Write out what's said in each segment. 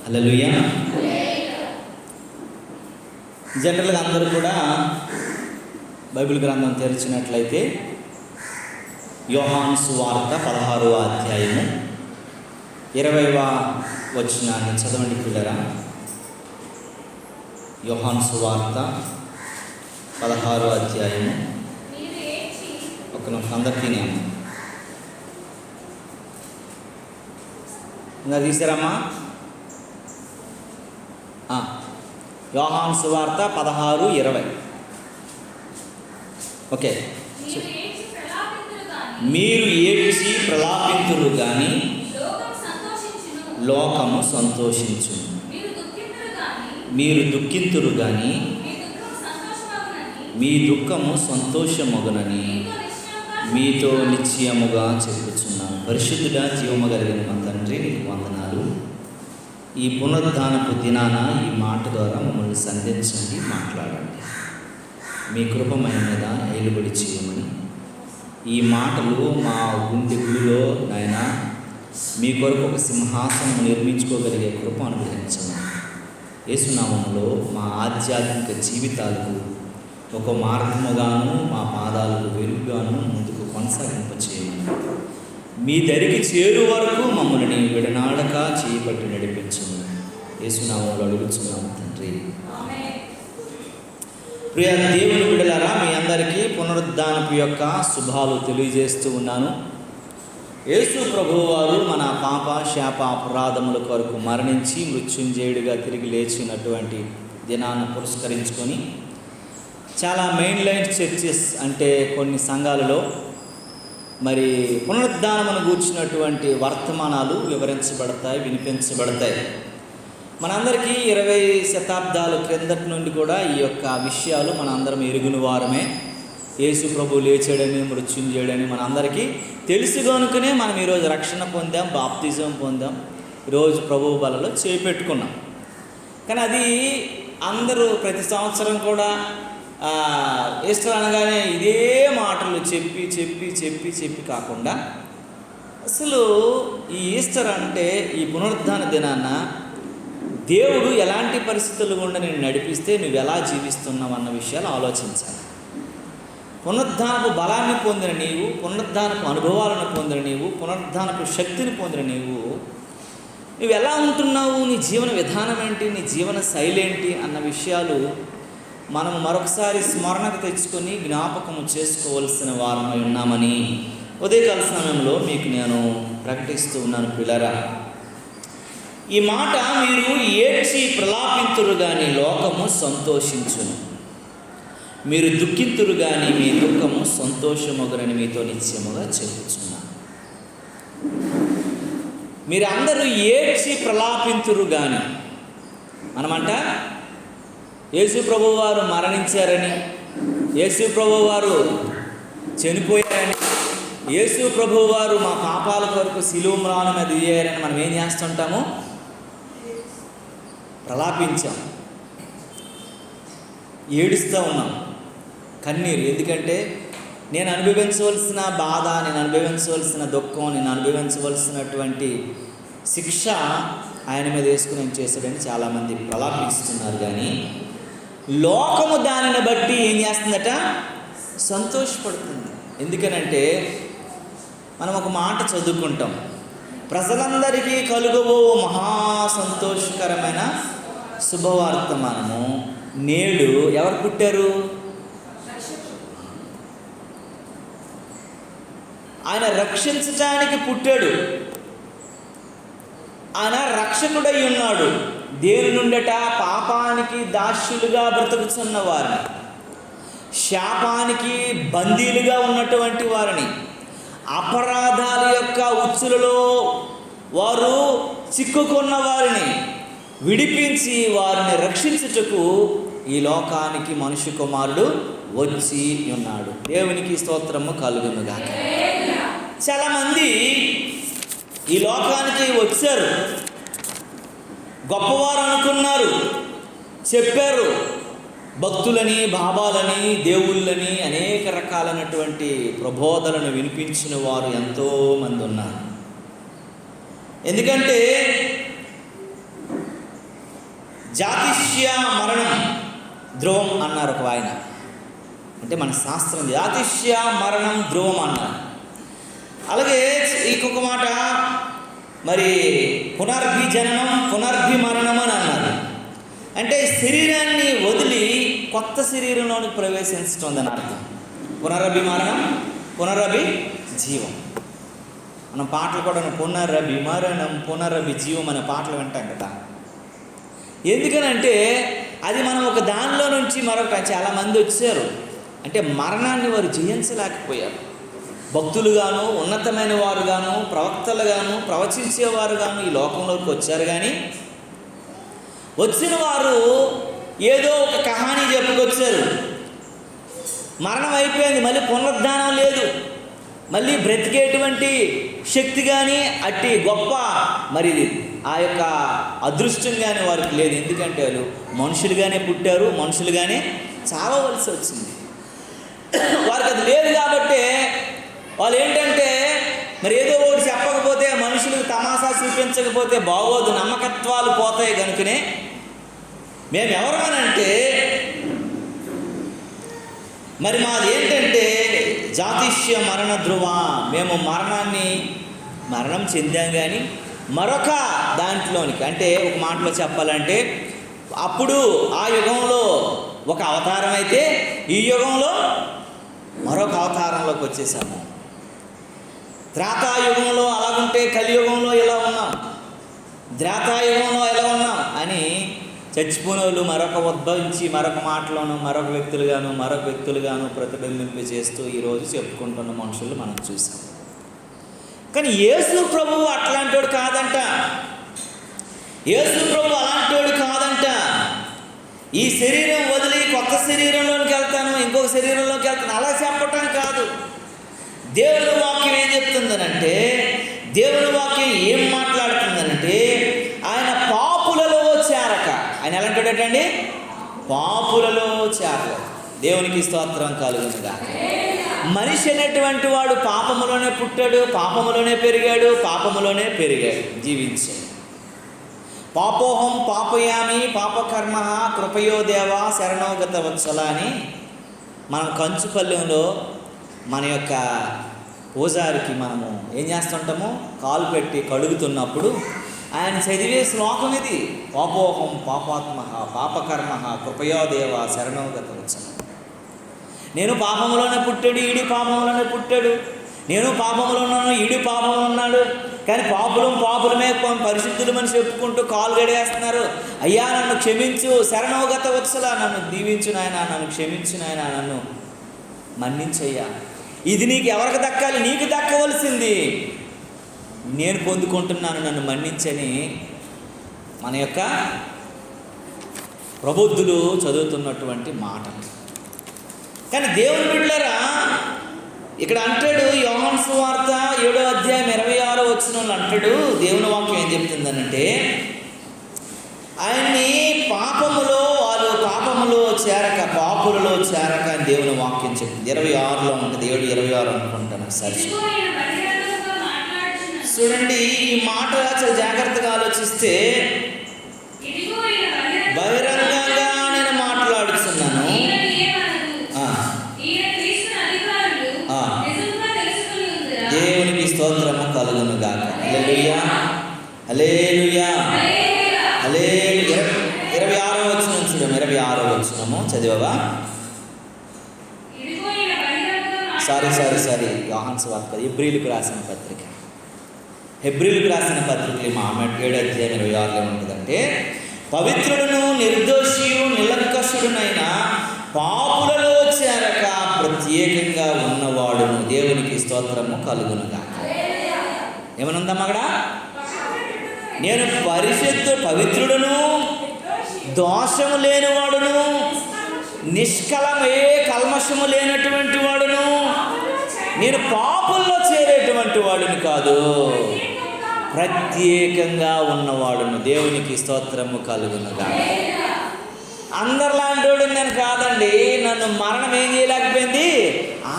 హల్లెలూయా. జనరల్గా అందరూ కూడా బైబిల్ గ్రంథం తెరిచినట్లయితే యోహాను సువార్త 16వ అధ్యాయము 20వ వచనాన్ని చదవండి పిల్లరా. యోహాను సువార్త 16వ అధ్యాయము ఒక నిమిషం అందరికీ ఇంకా తీసారమ్మా. యోహాను సువార్త 16:20. ఓకే. మీరు ఏడ్చి ప్రలాపింతురు కానీ లోకము సంతోషించును. మీరు దుఃఖింతురు కానీ మీ దుఃఖము సంతోషమగునని మీతో నిశ్చయముగా చెప్పుచున్నాను. పరిశుద్ధుడా, జీవము కలిగిన మా తండ్రి, నీకు వందనాలు. ఈ పునరుద్ధానపు దినాన ఈ మాట ద్వారా మమ్మల్ని సంధించండి, మాట్లాడండి. మీ కృపమైన మీద ఏలుబడి చేయమని ఈ మాటలు మా గుండెల్లో నాయన మీ కొరకు ఒక సింహాసనం నిర్మించుకోగలిగే కృప అనుగ్రహించమని యేసునామములో మా ఆధ్యాత్మిక జీవితాలకు ఒక మార్గముగాను మా పాదాలకు వెలుగుగాను ముందుకు కొనసాగింపచేయమని మీ దరికి చేరు వరకు మమ్మల్ని విడనాడక చేయబట్టి నడిపించమని యేసునామములో అడుగుచున్నాము తండ్రి. ప్రియ దేవుని బిడ్డలారా, మీ అందరికీ పునరుద్ధానపు యొక్క శుభాలు తెలియజేస్తూ ఉన్నాను. యేసు ప్రభువారు మన పాప శాప అపరాధముల కొరకు మరణించి మృత్యుంజయుడిగా తిరిగి లేచినటువంటి దినాన్ని పురస్కరించుకొని చాలా మెయిన్ లైన్ చర్చెస్ అంటే కొన్ని సంఘాలలో మరి పునరుద్ధానమును గూర్చినటువంటి వర్తమానాలు వివరించబడతాయి, వినిపించబడతాయి. మనందరికీ 20 శతాబ్దాల క్రిందటి నుండి కూడా ఈ యొక్క విషయాలు మనందరం ఎరుగుని వారమే. యేసు ప్రభు లేచాడని, మృత్యుంజయుడని మనందరికీ తెలుసు కనుకనే మనం ఈరోజు రక్షణ పొందాం, బాప్తిజం పొందాం, ఈరోజు ప్రభు బలలో చేపెట్టుకున్నాం. కానీ అది అందరూ ప్రతి సంవత్సరం కూడా ఈస్టర్ అనగానే ఇదే మాటలు చెప్పి చెప్పి చెప్పి చెప్పి కాకుండా అసలు ఈ ఈస్టర్ అంటే ఈ పునరుద్ధాన దినాన దేవుడు ఎలాంటి పరిస్థితులు గుండా నేను నడిపిస్తే నువ్వు ఎలా జీవిస్తున్నావు అన్న విషయాలు ఆలోచించాలి. పునరుద్ధానపు బలాన్ని పొందిన నీవు, పునరుద్ధానపు అనుభవాలను పొందిన నీవు, పునరుద్ధానపు శక్తిని పొందిన నీవు ఎలా ఉంటున్నావు, నీ జీవన విధానం ఏంటి, నీ జీవన శైలి ఏంటి అన్న విషయాలు మనం మరొకసారి స్మరణకు తెచ్చుకొని జ్ఞాపకము చేసుకోవలసిన వారమై ఉన్నామని ఉదయకాల సమయంలో మీకు నేను ప్రకటిస్తూ ఉన్నాను పిల్లరా. ఈ మాట మీరు ఏడ్చి ప్రలాపింతురు కానీ లోకము సంతోషించును, మీరు దుఃఖింతురు కానీ మీ దుఃఖము సంతోషమగునని మీతో నిశ్చయముగా చెప్పుచున్నాను. మీరు అందరూ ఏడ్చి ప్రలాపింతురు కానీ మనమంట యేసు ప్రభువారు మరణించారని, యేసు ప్రభువారు చనిపోయారని, యేసు ప్రభువారు మా పాపాల కొరకు శిలువ మ్రాను మీద దిగారని మనం ఏం చేస్తుంటాము? ప్రలాపించాం, ఏడుస్తూ ఉన్నాం, కన్నీరు. ఎందుకంటే నేను అనుభవించవలసిన బాధ, నేను అనుభవించవలసిన దుఃఖం, నేను అనుభవించవలసినటువంటి శిక్ష ఆయన మీద వేసుకుని ఏం చేశాడని చాలామంది ప్రలాపిస్తున్నారు. కానీ లోకము దానిని బట్టి ఏం చేస్తుందట? సంతోషపడుతుంది. ఎందుకనంటే మనం ఒక మాట చదువుకుంటాం, ప్రజలందరికీ కలుగబో మహా సంతోషకరమైన శుభవార్తమానము నేడు ఎవరు పుట్టారు? ఆయన రక్షించడానికి పుట్టాడు. ఆయన రక్షకుడై ఉన్నాడు. దేని నుండట? పాపానికి దాస్యులుగా బ్రతుకుతున్న వారిని, శాపానికి బందీలుగా ఉన్నటువంటి వారిని, అపరాధాల యొక్క ఉచ్చులలో వారు చిక్కుకున్న వారిని విడిపించి వారిని రక్షించుటకు ఈ లోకానికి మనుష్య కుమారుడు వచ్చి ఉన్నాడు. దేవునికి స్తోత్రము కలుగునుగాక. చాలామంది ఈ లోకానికి వచ్చారు, గొప్పవారు అనుకున్నారు, చెప్పారు, భక్తులని, బాబాలని, దేవుళ్ళని అనేక రకాలైనటువంటి ప్రబోధనలను వినిపించిన వారు ఎంతోమంది ఉన్నారు. ఎందుకంటే జాతిష్య మరణం ధ్రువం అన్నారు ఒక ఆయన. అంటే మన శాస్త్రం జాతిష్య మరణం ధ్రువం అన్నారు. అలాగే ఇంకొక మాట మరి పునర్భిజననం పునర్భిమరణం అని అన్నారు. అంటే శరీరాన్ని వదిలి కొత్త శరీరంలోనికి ప్రవేశించడం అర్థం. పునరభిమరణం పునరభి జీవం. మనం పాటలు కూడా పునరభిమరణం పునరభి జీవం అనే పాటలు వింటాం కదా. ఎందుకనంటే అది మనం ఒక దానిలో నుంచి మరొక చాలామంది వచ్చారు. అంటే మరణాన్ని వారు జయించలేకపోయారు. భక్తులుగాను ఉన్నతమైన వారుగాను ప్రవక్తలుగాను ప్రవచించేవారుగాను ఈ లోకంలోకి వచ్చారు. కానీ వచ్చిన వారు ఏదో ఒక కహానీ చెప్పుకొచ్చారు. మరణం అయిపోయింది, మళ్ళీ పునరుద్ధానం లేదు, మళ్ళీ బ్రతికేటువంటి శక్తి కానీ అట్టి గొప్ప మరి ఆ యొక్క అదృష్టం కానీ వారికి లేదు. ఎందుకంటే వాళ్ళు మనుషులుగానే పుట్టారు, మనుషులుగానే చావవలసి వచ్చింది. వారికి అది లేదు. కాబట్టి వాళ్ళు ఏంటంటే మరి ఏదో ఒకటి చెప్పకపోతే, మనుషులకు తమాషా చూపించకపోతే బాగోదు, నమ్మకత్వాలు పోతాయి. కనుకనే మేము ఎవరమనంటే మరి మాది ఏంటంటే జాతిష్య మరణ ధ్రువ. మేము మరణం చెందాం. కానీ మరొక దాంట్లోనికి, అంటే ఒక మాటలో చెప్పాలంటే అప్పుడు ఆ యుగంలో ఒక అవతారం అయితే ఈ యుగంలో మరొక అవతారంలోకి వచ్చేసాము. త్రేతాయుగంలో అలాగుంటే కలియుగంలో ఇలా ఉన్నాం, త్రేతాయుగంలో ఎలా ఉన్నాం అని చచ్చిపోయిన వాళ్ళు మరొక ఉద్భవించి మరొక మాటలోను మరొక వ్యక్తులుగాను ప్రతిబింబింప చేస్తూ ఈరోజు చెప్పుకుంటున్న మనుషులు మనం చూసాం. కానీ యేసు ప్రభువు అట్లాంటోడు కాదంట. యేసు ప్రభువు అలాంటోడు కాదంట. ఈ శరీరం వదిలి కొత్త శరీరంలోకి వెళ్తాను, ఇంకొక శరీరంలోకి వెళ్తాను అలా చెప్పటం కాదు. దేవుని వాక్యం ఏం చెప్తుందనంటే, దేవుని వాక్యం ఏం మాట్లాడుతుందనంటే, ఆయన పాపులలో చేరక, ఆయన ఎలాంటాడటండి? పాపులలో చేరక. దేవునికి స్తోత్రం కలుగునుగా. మనిషి అనేటువంటి వాడు పాపములోనే పుట్టాడు, పాపములోనే పెరిగాడు, జీవించాడు. పాపోహం పాపయామి పాపకర్మ కృపయో దేవ శరణోగత వత్సల అని మనం కంచుపల్లెంలో మన యొక్క పూజారికి మనము ఏం చేస్తుంటామో కాలు పెట్టి కడుగుతున్నప్పుడు ఆయన చదివే శ్లోకం ఇది. పాపోహం పాపాత్మ పాపకర్మ కృపయో దేవ శరణోగత వత్సల. నేను పాపంలోనే పుట్టాడు, ఈడి పాపంలోనే పుట్టాడు. నేను పాపంలో ఉన్నాను, ఈడి పాపంలో ఉన్నాడు. కానీ పాపులమే పరిశుద్ధులు మనిషి చెప్పుకుంటూ కాలు గడిగేస్తున్నారు. అయ్యా నన్ను క్షమించు, శరణోగత వత్సల, నన్ను దీవించు నాయన, నన్ను క్షమించు నాయన, నన్ను మన్నించయ్యా. ఇది నీకు ఎవరికి దక్కాలి? నీకు దక్కవలసింది నేను పొందుకుంటున్నాను, నన్ను మన్నించని మన యొక్క ప్రబుద్ధులు చదువుతున్నటువంటి మాటలు. కానీ దేవుని బిడ్డలారా ఇక్కడ అంటాడు, యోహాను సువార్త 7వ అధ్యాయం 26వ వచనంలో అంటాడు, దేవుని వాక్యం ఏం చెప్తుందనంటే, ఆయన్ని వారు పాపములో చేరక పాపులలో చేరక అని దేవుని వాక్యం చెప్తుంది. 26లో ఉంటుంది, 7:26 అనుకుంటాను. సరే చూడండి, ఈ మాట చాలా జాగ్రత్తగా ఆలోచిస్తే, బహిరంగంగా నేను మాట్లాడుతున్నాను, దేవునికి స్తోత్రము కలుగును గాక. హల్లెలూయా, హల్లెలూయా, హల్లెలూయా. 26వ వచనం చూడము, 26వ వచనము చదివవా? సారీ యోహాను సువార్త హెబ్రీయులకు రాసిన పత్రిక. హెబ్రీయులకు రాసిన పత్రికలు మా 7వ అధ్యాయం 26లో ఉంటుందంటే, పవిత్రుడును నిర్దోషియు నిలంకషుడునైన పాపులలో చేరక ప్రత్యేకంగా ఉన్నవాడును దేవునికి స్తోత్రము కలుగునుగా. ఏమనుందమ్మా అక్కడ? నేను పవిత్రుడును దోషము లేనివాడును నిష్కలమే కల్మషము లేనటువంటి వాడును, నేను పాపుల్లో చేరేటువంటి వాడుని కాదు, ప్రత్యేకంగా ఉన్నవాడును దేవునికి స్తోత్రము కలుగునుగా. అందరిలాంటి వాడు నేను కాదండి. నన్ను మరణం ఏం చేయలేకపోయింది?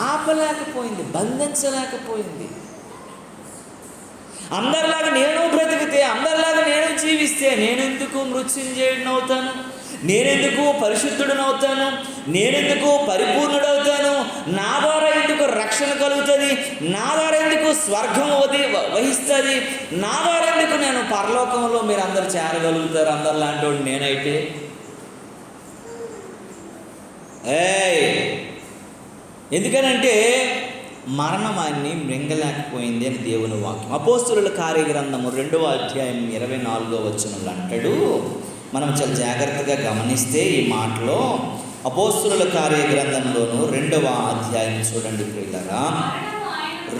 ఆపలేకపోయింది, బంధించలేకపోయింది. అందరిలాగా నేను బ్రతికితే, అందరిలాగా నేను జీవిస్తే తీస్తే నేనెందుకు మృత్యుంజయుడిని అవుతాను? నేనెందుకు పరిశుద్ధుడిని అవుతాను? నేనెందుకు పరిపూర్ణుడవుతాను? నా ద్వారా ఎందుకు రక్షణ కలుగుతుంది? నా ద్వారా ఎందుకు స్వర్గం వహిస్తుంది? నా ద్వారా ఎందుకు నేను పరలోకంలో మీరు అందరు చేరగలుగుతారు? అందరు లాంటి వాడు నేనైతే ఎందుకనంటే మరణం ఆయన్ని మృంగలేకపోయింది అని దేవుని వాక్యం. అపోస్తుల కార్యగ్రంథము 2వ అధ్యాయం 24వ వచనంలో అంటాడు. మనం చాలా జాగ్రత్తగా గమనిస్తే ఈ మాటలో అపోస్తుల కార్యగ్రంథంలోను 2వ అధ్యాయం చూడండి ప్రియులారా.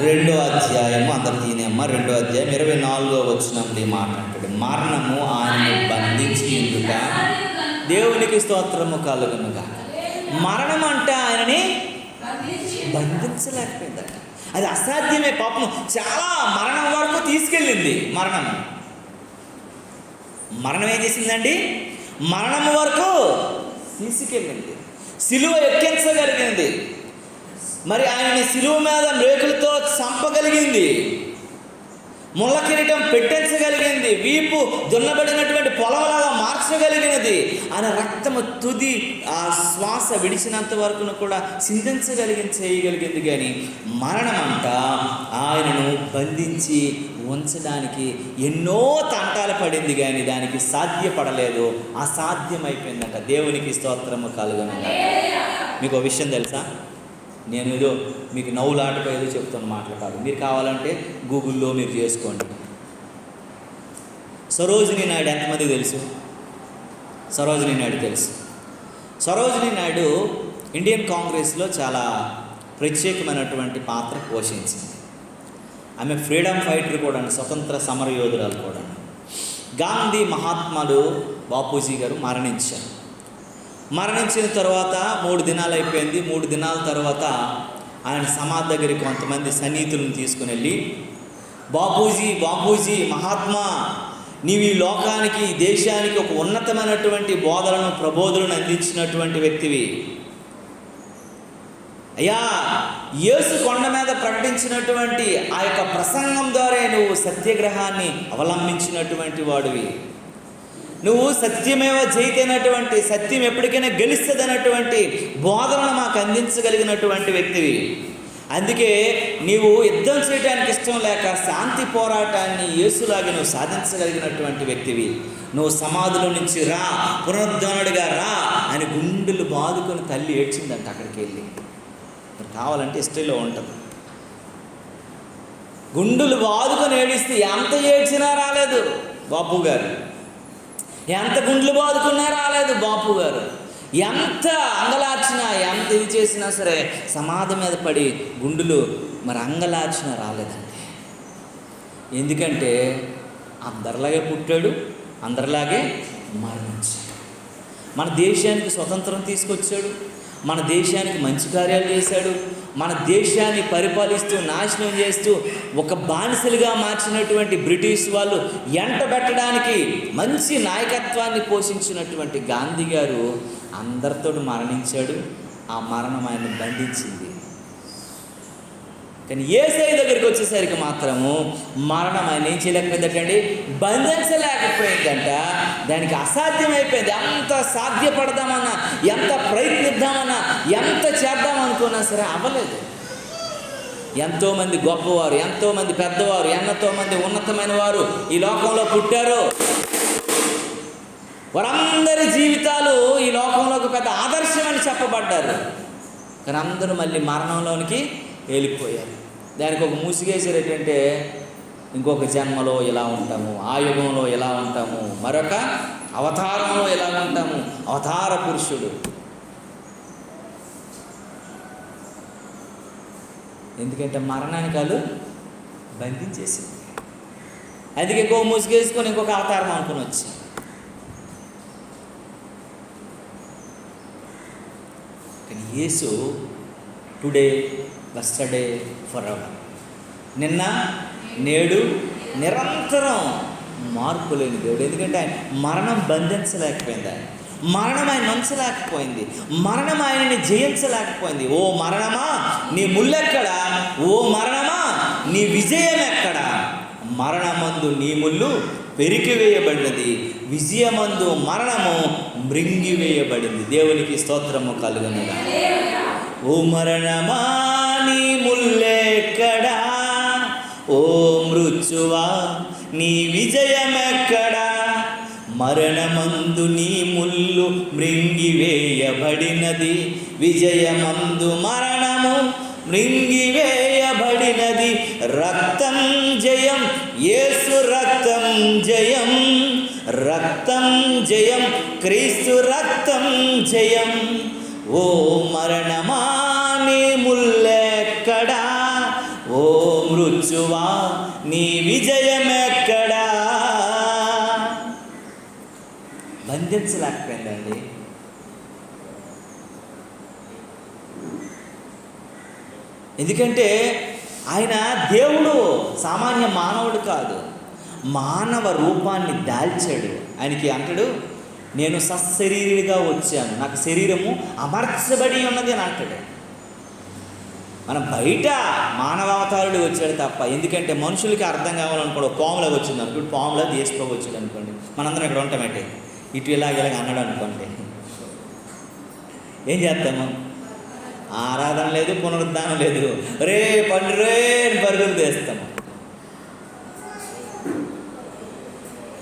2వ అధ్యాయము అందరు తినేమ్మ 2వ అధ్యాయం 24వ వచనంలో ఈ మాట అంటాడు. మరణము ఆయనను బంధించి ఎందుక దేవునికి స్తోత్రము కలుగునుగా. మరణం అంటే ఆయనని బంధించలేకపోయిందట. అది అసాధ్యమే. పాపం చాలా మరణం వరకు తీసుకెళ్ళింది. మరణం ఏం చేసిందండి? మరణం వరకు తీసుకెళ్ళింది. సిలువ ఎక్కించగలిగింది. మరి ఆయనని సిలువ మీద రేకులతో చంపగలిగింది. ముళ్ళ కిరీటం పెట్టించగలిగింది. వీపు దున్నబడినటువంటి పొలంలాగా మార్చగలిగినది. ఆయన రక్తము తుది ఆ శ్వాస విడిచినంత వరకును కూడా చేయగలిగింది. కానీ మరణం అంట ఆయనను బంధించి ఉంచడానికి ఎన్నో తంటాలు పడింది, కానీ దానికి సాధ్యపడలేదు. అసాధ్యమైపోయిందంట. దేవునికి స్తోత్రము కలుగునుగా. మీకు ఒక విషయం తెలుసా? నేను ఏదో మీకు నవ్వులాటగా ఏదో చెప్తున్న మాటలు కాదు. మీరు కావాలంటే గూగుల్లో మీరు చేసుకోండి. సరోజినీ నాయుడు ఎంతమందికి తెలుసు? సరోజినీ నాయుడు తెలుసు. సరోజినీ నాయుడు ఇండియన్ కాంగ్రెస్లో చాలా ప్రత్యేకమైనటువంటి పాత్ర పోషించింది. ఆమె ఫ్రీడమ్ ఫైటర్ కూడా, స్వతంత్ర సమరయోధురాలు కూడా. గాంధీ మహాత్ముడు బాపూజీ గారు మరణించిన తర్వాత 3 దినాలు అయిపోయింది. 3 దినాల తర్వాత ఆయన సమాధి దగ్గరికి కొంతమంది సన్నిహితులను తీసుకుని వెళ్ళి, బాపూజీ మహాత్మా, నీవు ఈ లోకానికి, ఈ దేశానికి ఒక ఉన్నతమైనటువంటి ప్రబోధనలను అందించినటువంటి వ్యక్తివి అయ్యా. యేసు కొండ మీద ప్రకటించినటువంటి ఆ యొక్క ప్రసంగం ద్వారా నువ్వు సత్యాగ్రహాన్ని అవలంబించినటువంటి వాడివి. నువ్వు సత్యమేవ జయితైనటువంటి, సత్యం ఎప్పటికైనా గెలుస్తుంది అన్నటువంటి బోధనను మాకు అందించగలిగినటువంటి వ్యక్తివి. అందుకే నీవు యుద్ధం చేయడానికి ఇష్టం లేక శాంతి పోరాటాన్ని యేసులాగా నువ్వు సాధించగలిగినటువంటి వ్యక్తివి. నువ్వు సమాధిలో నుంచి రా, పునరుద్ధరణుడిగా రా అని గుండెలు బాదుకొని తల్లి ఏడ్చిందంట. అక్కడికి వెళ్ళి కావాలంటే హిస్టరీలో ఉంటుంది. గుండెలు బాదుకొని ఏడిస్తే ఎంత ఏడ్చినా రాలేదు బాపు గారు. ఎంత గుండెలు బాదుకున్నా రాలేదు బాపు గారు. ఎంత అంగలార్చినా, ఎంత ఇది చేసినా సరే సమాధి మీద పడి గుండెలు మరి అంగలార్చినా రాలేదండి. ఎందుకంటే అందరిలాగే పుట్టాడు, అందరిలాగే మరణించాడు. మన దేశానికి స్వతంత్రం తీసుకొచ్చాడు, మన దేశానికి మంచి కార్యాలు చేశాడు, మన దేశాన్ని పరిపాలిస్తూ నాశనం చేస్తూ ఒక బానిసలుగా మార్చినటువంటి బ్రిటిష్ వాళ్ళు ఎంటబెట్టడానికి మంచి నాయకత్వాన్ని పోషించినటువంటి గాంధీ గారు అందరితో మరణించాడు. ఆ మరణం ఆయన బంధించింది. కానీ యేసయ్య దగ్గరికి వచ్చేసరికి మాత్రము మరణం ఆయన ఏం చేయలేకపోయిందంటండి, బంధించలేకపోయిందంట. దానికి అసాధ్యమైపోయింది. ఎంత సాధ్యపడదామన్నా, ఎంత ప్రయత్నిద్దామన్నా, ఎంత చేద్దామనుకున్నా సరే అవ్వలేదు. ఎంతోమంది గొప్పవారు, ఎంతోమంది పెద్దవారు, ఎంతోమంది ఉన్నతమైన వారు ఈ లోకంలో పుట్టారు. వారందరి జీవితాలు ఈ లోకంలో ఒక పెద్ద ఆదర్శమని చెప్పబడ్డారు. కానీ అందరూ మళ్ళీ మరణంలోనికి వెళ్ళిపోయారు. దానికి ఒక ముసుగేసారు. ఏంటంటే ఇంకొక జన్మలో ఇలా ఉంటాము, ఆ యుగంలో ఎలా ఉంటాము, మరొక అవతారంలో ఎలా ఉంటాము, అవతార పురుషుడు. ఎందుకంటే మరణానికి వాళ్ళు బంధించేసింది. అందుకే ఇంకో ముసుగేసుకొని ఇంకొక అవతారం అనుకుని వచ్చి. కానీ యేసు టుడే, యెస్టర్డే, ఫరెవర్, నిన్న నేడు నిరంతరం మార్పు లేని దేవుడు. ఎందుకంటే ఆయన మరణం బంధించలేకపోయింది, మరణం ఆయన ఉంచలేకపోయింది, మరణం ఆయనని జయించలేకపోయింది. ఓ మరణమా నీ ముల్లెక్కడా, ఓ మరణమా నీ విజయం ఎక్కడా? మరణమందు నీ ముళ్ళు పెరికివేయబడినది, విజయమందు మరణము మృంగివేయబడింది. దేవునికి స్తోత్రము కలుగునుగా. ఓ మరణమా నీ ముల్లెక్కడా, ఓ మృత్యువా నీ విజయమెక్కడా, మరణమందు నీ ముళ్ళు మృంగివేయబడినది, విజయమందు మరణము మృంగివేయబడినది. రక్తం జయం, యేసు రక్తం జయం, రక్తం జయం, క్రీస్తు రక్తం జయం. ఓ మరణమా నీ ముల్లెక్కడా, ఓ మృత్యువా నీ విజయమెక్కడా. బంధించలేకపోయిందండి. ఎందుకంటే ఆయన దేవుడు, సామాన్య మానవుడు కాదు. మానవ రూపాన్ని దాల్చాడు. ఆయనకి అంటాడు, నేను సశరీరిగా వచ్చాను, నాకు శరీరము అమర్చబడి ఉన్నది అని అంటాడు. మనం బయట మానవావతారుడు వచ్చాడు తప్ప, ఎందుకంటే మనుషులకి అర్థం కావాలనుకోండి, పాములా వచ్చింది అనుకోండి, పాములా దేశప్రభు వచ్చాడు అనుకోండి, మనందరం ఇక్కడ ఉంటామంటే ఇటు ఇలాగ అన్నాడు అనుకోండి, ఏం చేస్తాము? ఆరాధన లేదు, పునరుద్ధానం లేదు, రే పండురే పరుగులు తీస్తాము.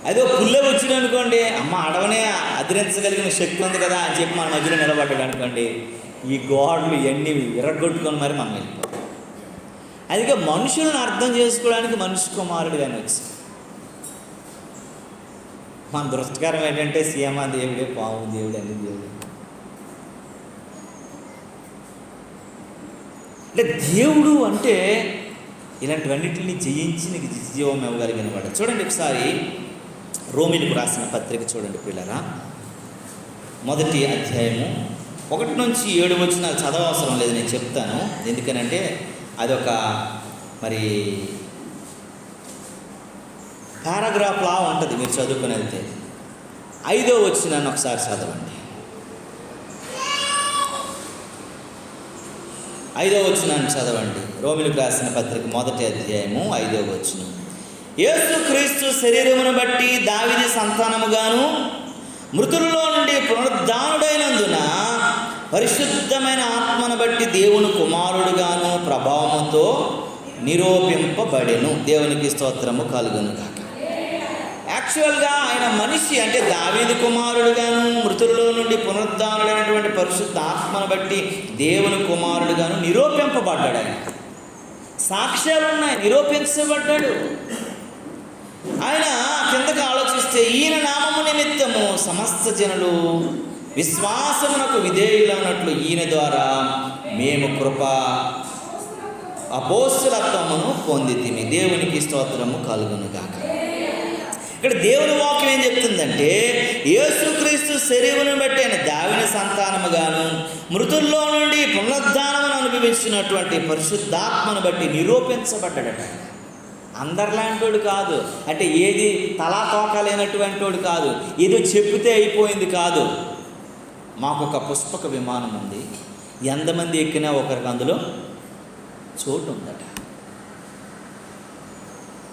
అదో పుల్ల వచ్చింది అనుకోండి, అమ్మ అడవనే అదిరించగలిగిన శక్తి ఉంది కదా అని చెప్పి మన మధ్యలో నిలబడ్డాడు అనుకోండి, ఈ గోడలు ఇవన్నీ విరగొట్టుకొని మరి మనం వెళ్ళిపోతాం. అందుకే మనుషులను అర్థం చేసుకోవడానికి మనిషి కుమారుడు కానీ వచ్చి, మన దురస్కారం ఏంటంటే సీఎం దేవుడే, పాము దేవుడు, అన్ని దేవుడు. అంటే దేవుడు అంటే ఇలాంటివన్నిటిని జయించి నీకు జీవం ఇవ్వగలిగిన వాడు. చూడండి ఒకసారి రోమీలకు రాసిన పత్రిక చూడండి పిల్లరా, 1వ అధ్యాయము 1 నుంచి 7 వచనాలు చదవవసరం లేదు, నేను చెప్తాను. ఎందుకనంటే అదొక మరి పారాగ్రాఫ్లా ఉంటుంది, మీరు చదువుకుని వెళ్తే. 5వ వచనాన్ని ఒకసారి చదవండి. 5వ వచనాన్ని చదవండి. రోమీలకు రాసిన పత్రిక 1వ అధ్యాయము 5వ వచనం. యేసుక్రీస్తు శరీరమును బట్టి దావీదు సంతానముగాను మృతులలో నుండి పునరుద్ధానుడైనందున పరిశుద్ధమైన ఆత్మను బట్టి దేవుని కుమారుడుగాను ప్రభావముతో నిరూపింపబడెను. దేవునికి స్తోత్రము కలుగునుగాక. యాక్చువల్గా ఆయన మనిషి, అంటే దావీదు కుమారుడుగాను మృతులలో నుండి పునరుద్ధానుడైనటువంటి పరిశుద్ధ ఆత్మను బట్టి దేవుని కుమారుడుగాను నిరూపింపబడ్డాడు. ఆయన సాక్ష్యాలు ఉన్నాయి, నిరూపించబడ్డాడు. ఆయన కిందకు ఆలోచిస్తే, ఈయన నామము నిమిత్తము సమస్త జనులు విశ్వాసమునకు విధేయులైనట్లు ఈయన ద్వారా మేము కృప అపోస్తులత్వమును పొందితిమి. దేవునికి స్తోత్రము కలుగునుగాక. ఇక్కడ దేవుని వాక్యం ఏం చెప్తుందంటే, యేసుక్రీస్తు శరీరమును బట్టి ఆయన దావీదు సంతానముగాను మృతుల్లో నుండి పునరుద్ధానమును అనుభవించినటువంటి పరిశుద్ధాత్మను బట్టి నిరూపించబడ్డాడట. అందరిలాంటోడు కాదు, అంటే ఏది తలా తోకలేనటువంటి వాడు కాదు, ఏదో చెప్తే అయిపోయింది కాదు. మాకు ఒక పుష్పక విమానం ఉంది, ఎంతమంది ఎక్కినా ఒకరికి అందులో చోటు ఉందట.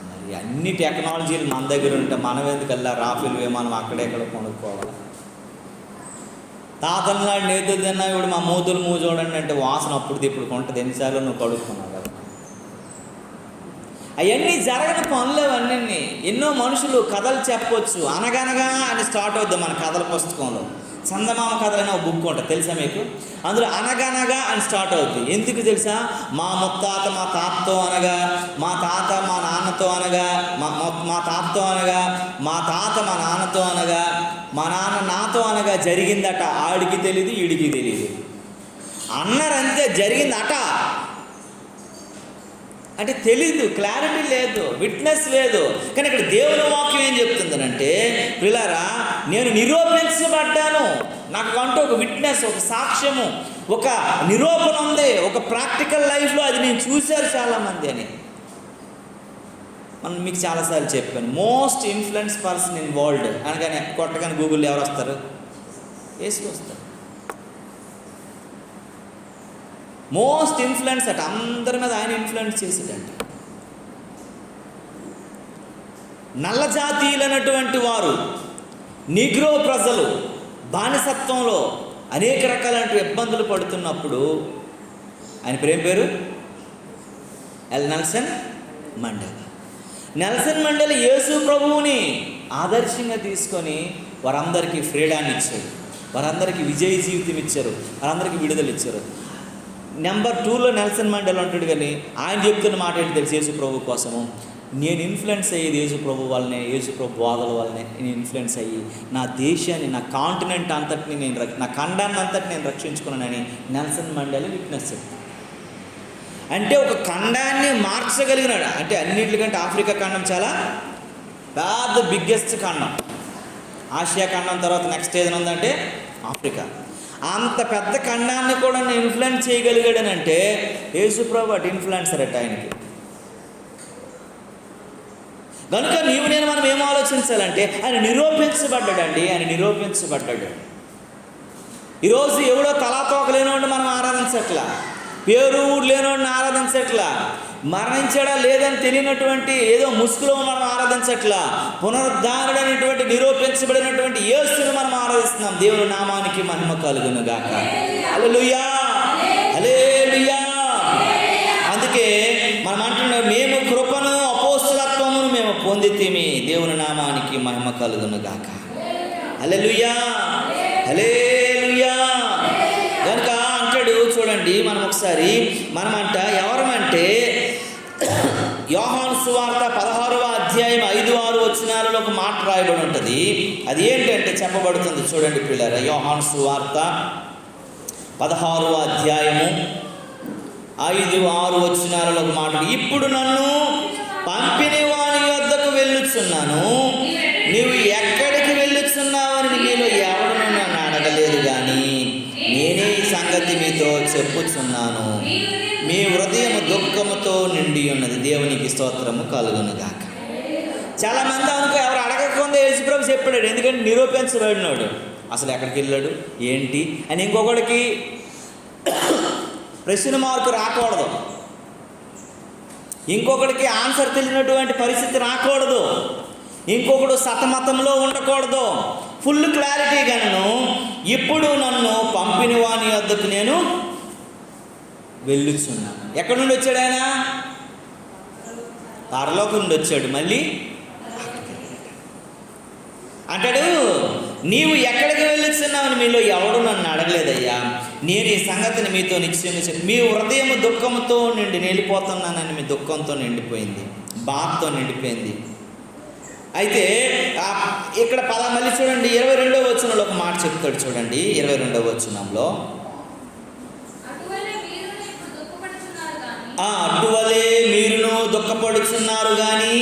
మరి అన్ని టెక్నాలజీలు మన దగ్గర ఉంటే మనం ఎందుకల్లా రాఫెల్ విమానం అక్కడెక్కడ కొనుక్కోవాలి? తాతలనాడు నేత తిన్నా ఇప్పుడు మా మూతులు మూ చూడండి అంటే వాసన అప్పుడు ఇప్పుడు కొంటది, ఎన్నిసార్లు నువ్వు కడుక్కున్నావు కదా. అవన్నీ జరగని పనులు అవన్నీ. ఎన్నో మనుషులు కథలు చెప్పొచ్చు, అనగనగా అని స్టార్ట్ అవుద్ది మన కథల పుస్తకంలో. చందమామ కథ అనే ఒక బుక్ ఉంటుంది, తెలుసా మీకు? అందులో అనగనగా అని స్టార్ట్ అవుద్ది. ఎందుకు తెలుసా? మా ముత్తాత మా తాతతో అనగా, మా తాత మా నాన్నతో అనగా, మా తాతతో అనగా, మా తాత మా నాన్నతో అనగా, మా నాన్న నాతో అనగా జరిగిందట. ఆడికి తెలీదు, ఈడికి తెలీదు. అన్నారంతే, జరిగిందట అంటే తెలీదు, క్లారిటీ లేదు, విట్నెస్ లేదు. కానీ ఇక్కడ దేవుని వాక్యం ఏం చెప్తుందనంటే, పిల్లరా నేను నిరూపించబడ్డాను, నాకు అంటూ ఒక విట్నెస్, ఒక సాక్ష్యము, ఒక నిరూపణ ఉంది, ఒక ప్రాక్టికల్ లైఫ్లో అది నేను చూశారు చాలామంది అని. మనం మీకు చాలాసార్లు చెప్పాను, most influence person in world అనగానే కొట్టగానే గూగుల్లో ఎవరు వస్తారు? యేసు వస్తారు. మోస్ట్ ఇన్ఫ్లుయెన్స్ అట, అందరి మీద ఆయన ఇన్ఫ్లుయెన్స్ చేసేటంట. నల్ల జాతీయులైనటువంటి వారు, నీగ్రో ప్రజలు బానిసత్వంలో అనేక రకాలైన ఇబ్బందులు పడుతున్నప్పుడు ఆయన పేరు నెల్సన్ మండేలా. నెల్సన్ మండేలా యేసు ప్రభువుని ఆదర్శంగా తీసుకొని వారందరికీ ఫ్రీడాన్ని ఇచ్చాడు, వారందరికీ విజయ జీవితం ఇచ్చారు, వారందరికీ విడుదల ఇచ్చారు. నెంబర్ 2లో నెల్సన్ మండేలా అంటాడు. కానీ ఆయన చెప్తున్న మాట ఏంటి తెలుసు? యేసు ప్రభు కోసము నేను ఇన్ఫ్లుయెన్స్ అయ్యేది యేసు ప్రభు వల్లనే, యేసు ప్రభు బోధల వల్లనే నేను ఇన్ఫ్లుయెన్స్ అయ్యి నా దేశాన్ని, నా కాంటినెంట్ అంతటిని నా ఖండాన్ని అంతటి నేను రక్షించుకున్నానని నెల్సన్ మండేలా విట్నెస్ చెప్తాను. అంటే ఒక ఖండాన్ని మార్చగలిగినాడు. అంటే అన్నింటికంటే ఆఫ్రికా ఖండం చాలా పెద్ద బిగ్గెస్ట్ ఖండం. ఆసియా ఖండం తర్వాత నెక్స్ట్ ఏదైనా ఉందంటే ఆఫ్రికా. అంత పెద్ద ఖండాన్ని కూడా ఇన్ఫ్లుయెన్స్ చేయగలిగాడనంటే యేసుప్రభు అటు ఇన్ఫ్లుయెన్సర్ అట ఆయనకి. కనుక నీవు నేను మనం ఏం ఆలోచించాలంటే ఆయన నిరూపించబడ్డాడండి, ఆయన నిరూపించబడ్డాడు. ఈరోజు ఎవడో తలాతోక లేనివాడిని మనం ఆరాధించట్లా, పేరు లేనివాడిని ఆరాధించట్లా, మరణించాడా లేదని తెలియనటువంటి ఏదో ముసుగులో మనం ఆరాధించట్లా, పునరుద్ధారుడైనటువంటి నిరూపించబడినటువంటి యేసుని మనం ఆరాధిస్తున్నాం. దేవుని నామానికి మహిమ కలుగును గాక. హల్లెలూయా, హల్లెలూయా. అందుకే మనం అంటున్నాం, మేము కృపను అపోస్తలత్వమును మేము పొందితిమి. దేవుని నామానికి మహిమ కలుగును గాక. హల్లెలూయా, హల్లెలూయా. కనుక అంటాడు చూడండి, మనం ఒకసారి మనమంట ఎవరమంటే యోహాను సువార్త 16వ అధ్యాయం 5-6 వచనాలలో ఒక మాట రాయబడి ఉంటుంది. అది ఏంటంటే చెప్పబడుతుంది చూడండి పిల్లరా. యోహాను సువార్త 16వ అధ్యాయము 5-6 వచనాలలో ఒక మాట, ఇప్పుడు నన్ను పంపిన వాని వద్దకు వెళ్ళుచున్నాను, నీవు ఎక్కడికి వెళ్ళుచున్నావని మీలో ఎవడను నన్ను అడగలేదు, కానీ నేనే ఈ సంగతి మీతో చెప్పుచున్నాను. మీ హృదయం దుఃఖముతో నిండి ఉన్నది. దేవునికి స్తోత్రము కలుగును గాక. చాలామంది అనుకో ఎవరు అడగకుండా యేసుప్రభు చెప్పాడు, ఎందుకంటే నిరూపించబడినాడు. అసలు ఎక్కడికి వెళ్ళాడు ఏంటి అని ఇంకొకడికి ప్రశ్న మార్కు రాకూడదు, ఇంకొకడికి ఆన్సర్ తెలియనటువంటి పరిస్థితి రాకూడదు, ఇంకొకడు సతమతంలో ఉండకూడదు. ఫుల్ క్లారిటీగాను ఇప్పుడు నన్ను పంపిన వాని వద్దకు నేను వెళ్ళుచున్నాను. ఎక్కడి నుండి వచ్చాడు ఆయన? పరలోకం నుండి వచ్చాడు. మళ్ళీ అంటాడు, నీవు ఎక్కడికి వెళ్ళుచున్నావని మీలో ఎవడు నన్ను అడగలేదయ్యా, నేను ఈ సంగతిని మీతో నిశ్చయంగా చెప్పి మీ హృదయం దుఃఖంతో నిండి వెళ్ళిపోతున్నానని మీ దుఃఖంతో నిండిపోయింది, బాధతో నిండిపోయింది. అయితే ఇక్కడ మళ్ళీ చూడండి 22వ వచనంలో ఒక మాట చెప్తాడు చూడండి. 22వ వచనంలో అటువలే మీరును దుఃఖపడుచున్నారు కానీ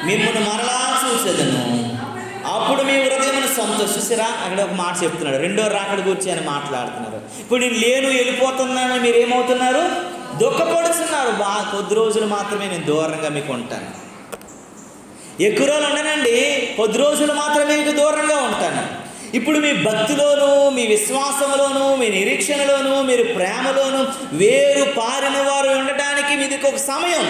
మిమ్మల్ని మరలా చూసేదను, అప్పుడు మీ హృదయమును సంతోషిస్తారా. అక్కడ ఒక మాట చెప్తున్నాడు, రెండో రాకడ గురించి అని మాట్లాడుతున్నారు. ఇప్పుడు నేను లేను వెళ్ళిపోతున్నానని మీరు ఏమవుతున్నారు? దుఃఖపడుతున్నారు. కొద్ది రోజులు మాత్రమే నేను దూరంగా మీకు ఉంటాను, ఎక్కువ రోజులు ఉండనండి, కొద్ది రోజులు మాత్రమే మీకు దూరంగా ఉంటాను. ఇప్పుడు మీ భక్తిలోను, మీ విశ్వాసంలోను, మీ నిరీక్షణలోను, మీరు ప్రేమలోను వేరు పారిన వారు ఉండటానికి మీది ఒక సమయం.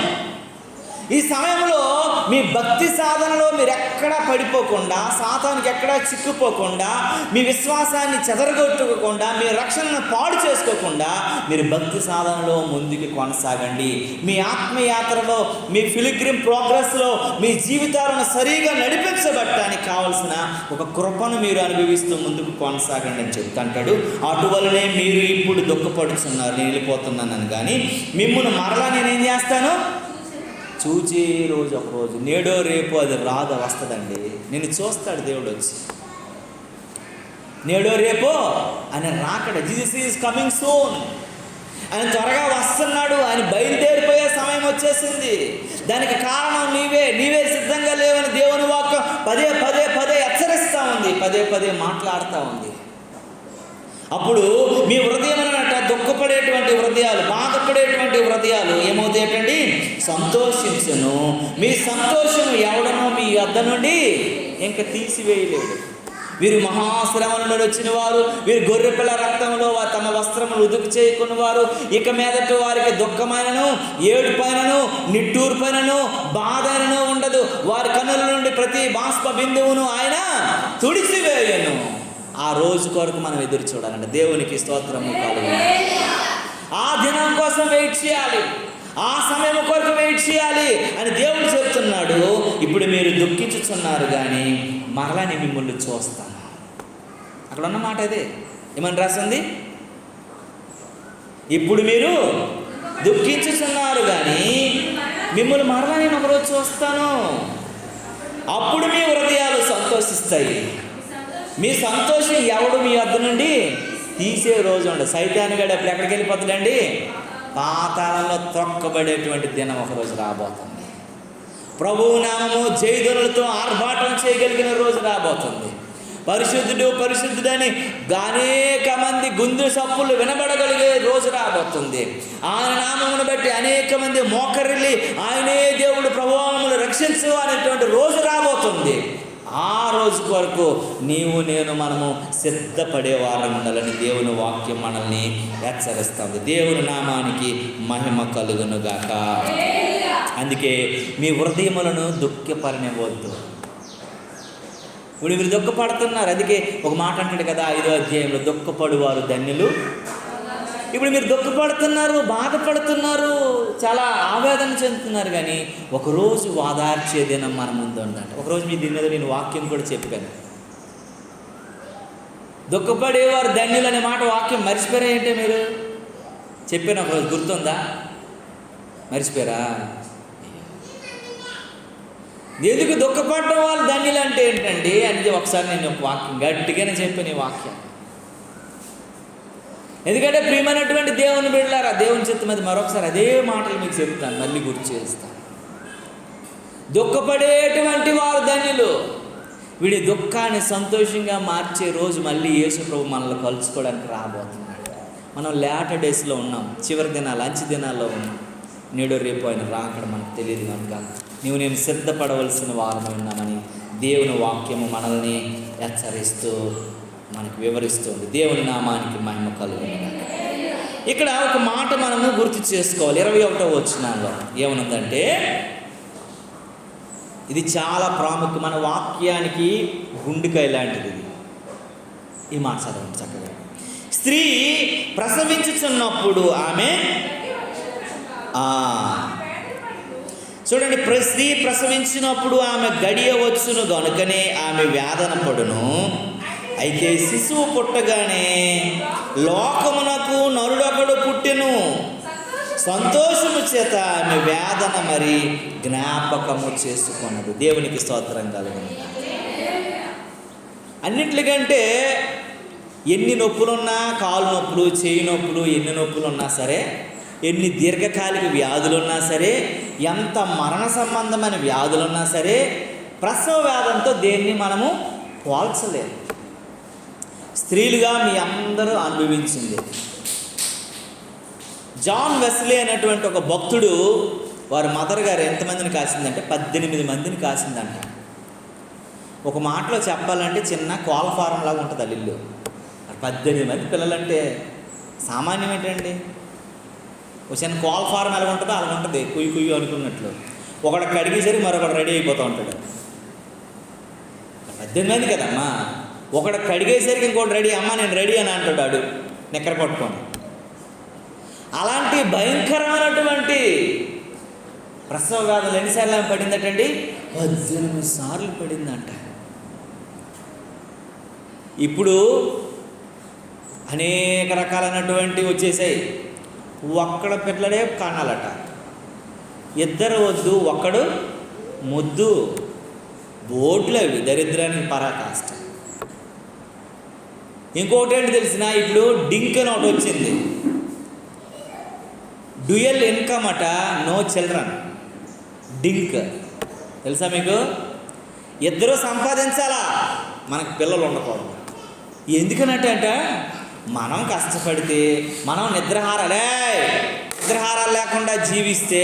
ఈ సమయంలో మీ భక్తి సాధనలో మీరు ఎక్కడా పడిపోకుండా, సాతానికి ఎక్కడా చిక్కుపోకుండా, మీ విశ్వాసాన్ని చెదరగొట్టుకోకుండా, మీ రక్షణను పాడు చేసుకోకుండా మీరు భక్తి సాధనలో ముందుకు కొనసాగండి. మీ ఆత్మయాత్రలో, మీ పిల్గ్రిమ్ ప్రోగ్రెస్లో మీ జీవితాలను సరిగా నడిపించబడటానికి కావాల్సిన ఒక కృపను మీరు అనుభవిస్తూ ముందుకు కొనసాగండి అని చెప్తాంటాడు. అటువలనే మీరు ఇప్పుడు దుఃఖపడుతున్నారు, నేను వెళ్ళిపోతున్నాను, కానీ మిమ్మల్ని మరలా నేనేం చేస్తాను? చూచే రోజు ఒక రోజు, నేడో రేపు అది రాదు, వస్తుందండి. నేను చూస్తాడు దేవుడు వచ్చి, నేడో రేపో ఆయన రాకడ. Jesus is coming soon. ఆయన త్వరగా వస్తున్నాడు, ఆయన బయలుదేరిపోయే సమయం వచ్చేసింది. దానికి కారణం నీవే సిద్ధంగా లేవని దేవుని వాక్యం పదే పదే పదే హెచ్చరిస్తూ ఉంది, పదే పదే మాట్లాడుతూ ఉంది. అప్పుడు మీ హృదయం అన్నట్టు దుఃఖపడేటువంటి హృదయాలు, బాధపడేటువంటి హృదయాలు ఏమవుతాయటండి? సంతోషించును. మీ సంతోషము ఎవడనో మీ వద్ద నుండి ఇంకా తీసివేయలేడు. వీరు మహాశ్రమల నుండి వచ్చిన వారు, వీరు గొర్రెపిల్ల రక్తంలో తమ వస్త్రములు ఉదుకు చేయకున్న వారు. ఇక మీదట వారికి దుఃఖమైనను, ఏడుపైనను, నిట్టూర్పైనను, బాధైనను ఉండదు. వారి కన్నుల నుండి ప్రతి బాష్ప బిందువును ఆయన తుడిచివేయను. ఆ రోజు కొరకు మనం ఎదురు చూడాలండి. దేవునికి స్తోత్రము కలుగును. ఆ దినం కోసం వెయిట్ చేయాలి, ఆ సమయం కొరకు వెయిట్ చేయాలి అని దేవుడు చెప్తున్నాడు. ఇప్పుడు మీరు దుఃఖించుచున్నారు కానీ మరలా నేను మిమ్మల్ని చూస్తాను. అక్కడ ఉన్న మాట అదే. ఏమని రాసింది? ఇప్పుడు మీరు దుఃఖించుచున్నారు కానీ మిమ్మల్ని మరలా నేను ఒకరోజు చూస్తాను. అప్పుడు మీ హృదయాలు సంతోషిస్తాయి. మీ సంతోషం ఎవడు మీ వద్ద నుండి తీసే రోజు ఉండదు. సైతానుగాడు అప్పుడు ఎక్కడికి వెళ్ళిపోతాడండి? పాతాళంలో త్రొక్కబడేటువంటి దినం ఒకరోజు రాబోతుంది. ప్రభువు నామము జయధ్వనులతో ఆర్భాటం చేయగలిగిన రోజు రాబోతుంది. పరిశుద్ధుడు పరిశుద్ధుడని అనేక మంది గుండు సప్పులు వినబడగలిగే రోజు రాబోతుంది. ఆయన నామమును బట్టి అనేక మంది మోకరిల్లి ఆయనే దేవుడు ప్రభువును రక్షించు అనేటువంటి రోజు రాబోతుంది. ఆ రోజు కొరకు నీవు నేను మనము సిద్ధపడేవారం ఉండాలని దేవుని వాక్యం మనల్ని హెచ్చరిస్తుంది. దేవుని నామానికి మహిమ కలుగునుగాక. అందుకే మీ హృదయములను దుఃఖపడనివ్వద్దు. ఇప్పుడు మీరు దుఃఖపడుతున్నారు. అందుకే ఒక మాట అంటాడు కదా 5వ అధ్యాయంలో, దుఃఖపడువారు ధన్యులు. ఇప్పుడు మీరు దుఃఖపడుతున్నారు, బాధపడుతున్నారు, చాలా ఆవేదన చెందుతున్నారు, కానీ ఒకరోజు వాదార్చే దినం మన ముందు ఉందంట. ఒకరోజు మీ దీని మీద నేను వాక్యం కూడా చెప్పాను. దుఃఖపడేవారు ధన్యులు అనే మాట వాక్యం మర్చిపోయారా ఏంటి? మీరు చెప్పాను ఒకరోజు, గుర్తుందా? మర్చిపోయారా? ఎందుకు దుఃఖపడడం వాళ్ళు ధన్యులు అంటే ఏంటండి అంటే ఒకసారి నేను ఒక వాక్యం గట్టిగానే చెప్పాను ఈ వాక్యం. ఎందుకంటే ప్రియమైనటువంటి దేవుని బిడ్డలారా, దేవుని చిత్తం మీద మరొకసారి అదే మాటలు మీకు చెప్తాను, మళ్ళీ గుర్తు చేస్తాను. దుఃఖపడేటువంటి వారు ధన్యులు. వీడి దుఃఖాన్ని సంతోషంగా మార్చే రోజు మళ్ళీ యేసు ప్రభు మనల్ని కలుసుకోవడానికి రాబోతున్నాడు. మనం లేటర్ డేస్లో ఉన్నాం, చివరి దినాలు, అంచె దినాల్లో ఉన్నాం. నేడు రేపు ఆయన రాకడ మనకు తెలియదు కనుక నీవు నేను సిద్ధపడవలసిన వారమై ఉన్నామని దేవుని వాక్యము మనల్ని హెచ్చరిస్తూ మనకు వివరిస్తుంది. దేవుని నామానికి మహిమ కలుగును. ఇక్కడ ఒక మాట మనము గుర్తు చేసుకోవాలి. 21వ వచనంలో ఏమనుందంటే, ఇది చాలా ప్రాముఖ్యం, మన వాక్యానికి గుండెకాయ లాంటిది. ఈ మాట చదవండి చక్కగా. స్త్రీ ప్రసవించుచున్నప్పుడు ఆమె చూడండి, స్త్రీ ప్రసవించినప్పుడు ఆమె గడియ వచ్చును గనుకనే ఆమె వేదన పడును. అయితే శిశువు పుట్టగానే లోకమునకు నరుడొకడు పుట్టెను. సంతోషము చేత ఆమె వేదన మరి జ్ఞాపకము చేసుకున్నది. దేవునికి స్తోత్రం కలుగును. అన్నింటికంటే ఎన్ని నొప్పులున్నా, కాలు నొప్పులు, చేయి నొప్పులు, ఎన్ని నొప్పులు ఉన్నా సరే, ఎన్ని దీర్ఘకాలిక వ్యాధులున్నా సరే, ఎంత మరణ సంబంధమైన వ్యాధులున్నా సరే, ప్రసవ వేదంతో దేన్ని మనము పోల్చలేము. స్త్రీలుగా మీ అందరూ అనుభవించింది. జాన్ వెస్లీ అనేటువంటి ఒక భక్తుడు, వారి మదర్ గారు ఎంతమందిని కాసిందంటే 18 మందిని కాసిందంట. ఒక మాటలో చెప్పాలంటే చిన్న కోళ్ళ ఫారం లాగా ఉంటుంది ఆ ఇల్లు. 18 మంది పిల్లలంటే సామాన్యం ఏంటండి? ఒక చిన్న కోళ్ళ ఫారం ఎలా ఉంటుందో అలా ఉంటుంది, కుయ్యి కుయ్యి అనుకున్నట్లు. ఒకడు కడిగేసరికి మరొకడు రెడీ అయిపోతూ ఉంటాడు. 18 మంది కదమ్మా, ఒకడు కడిగేసరికి ఇంకోటి రెడీ, అమ్మ నేను రెడీ అని అంటాడు నిక్కర పట్టుకొని. అలాంటి భయంకరమైనటువంటి ప్రసవ వ్యాధులు ఎన్నిసార్లు పడిందటండి? 18 సార్లు పడిందంట. ఇప్పుడు అనేక రకాలైనటువంటివి వచ్చేసాయి. ఒక్కడ పిల్లలే కానాలట, ఇద్దరు వద్దు, ఒక్కడు ముద్దు, బోట్లు అవి దరిద్రానికి పరాకాష్ట. ఇంకోటి ఏంటి తెలిసిన, ఇప్పుడు డింక్ అని ఒకటి వచ్చింది, డ్యూయల్ ఇన్కమ్ అట, నో చిల్డ్రన్. డింక్ తెలుసా మీకు? ఇద్దరూ సంపాదించాలా, మనకు పిల్లలు ఉండకూడదు. ఎందుకనంటే మనం కష్టపడితే, మనం నిద్రహారాలు లేకుండా జీవిస్తే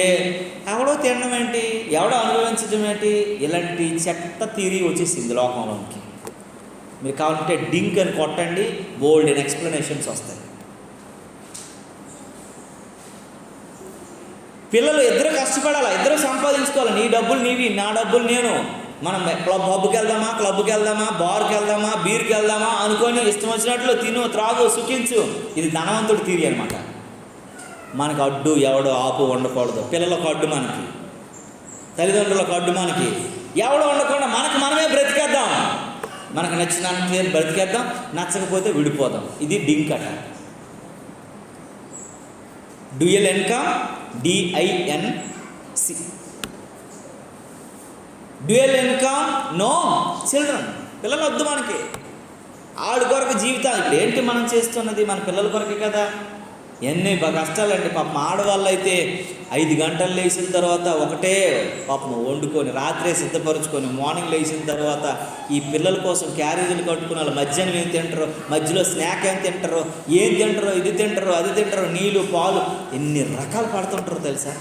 ఎవడో తినడం ఏంటి, ఎవడో అనుభవించడం ఏంటి, ఇలాంటి చెత్త తీరి వచ్చేసింది లోకంలోనికి. మీరు కావాలంటే డింక్ అని కొట్టండి, బోల్డ్ అండ్ ఎక్స్ప్లెనేషన్స్ వస్తాయి. పిల్లలు ఇద్దరు కష్టపడాలా, ఇద్దరు సంపాదించుకోవాలి. నీ డబ్బులు నీవి, నా డబ్బులు నేను. మనం పబ్కి వెళ్దామా, బార్కి వెళ్దామా, బీర్కి వెళ్దామా అనుకొని ఇష్టం వచ్చినట్లు తిను, త్రాగు, సుఖించు. ఇది ధనవంతుడి తీరి అనమాట. మనకు అడ్డు ఎవడో ఆపు ఉండకూడదు. పిల్లలకు అడ్డు మనకి, తల్లిదండ్రులకు అడ్డు మనకి, ఎవడో ఉండకుండా మనమే బ్రతికేద్దాం. మనకు నచ్చినంత బ్రతికేద్దాం, నచ్చకపోతే విడిపోదాం. ఇది డింక్ అట. Dual income, DINC. Dual income, no children. పిల్లలు వద్దు మనకి. ఆడి కొరకు జీవితం. ఇప్పుడు ఏంటి మనం చేస్తున్నది? మన పిల్లల కొరకే కదా. ఎన్ని కష్టాలండి పాపం. ఆడవాళ్ళు అయితే 5 గంటలు లేచిన తర్వాత ఒకటే పాపం వండుకొని, రాత్రే సిద్ధపరుచుకొని, మార్నింగ్ లేచిన తర్వాత ఈ పిల్లల కోసం క్యారేజీలు కట్టుకుని వాళ్ళు మధ్యాహ్నం ఏం తింటారో, మధ్యలో స్నాక్ ఏం తింటారో, ఇది తింటారో, అది తింటారో, నీళ్ళు, పాలు, ఎన్ని రకాలు పడుతుంటారో తెలుసా.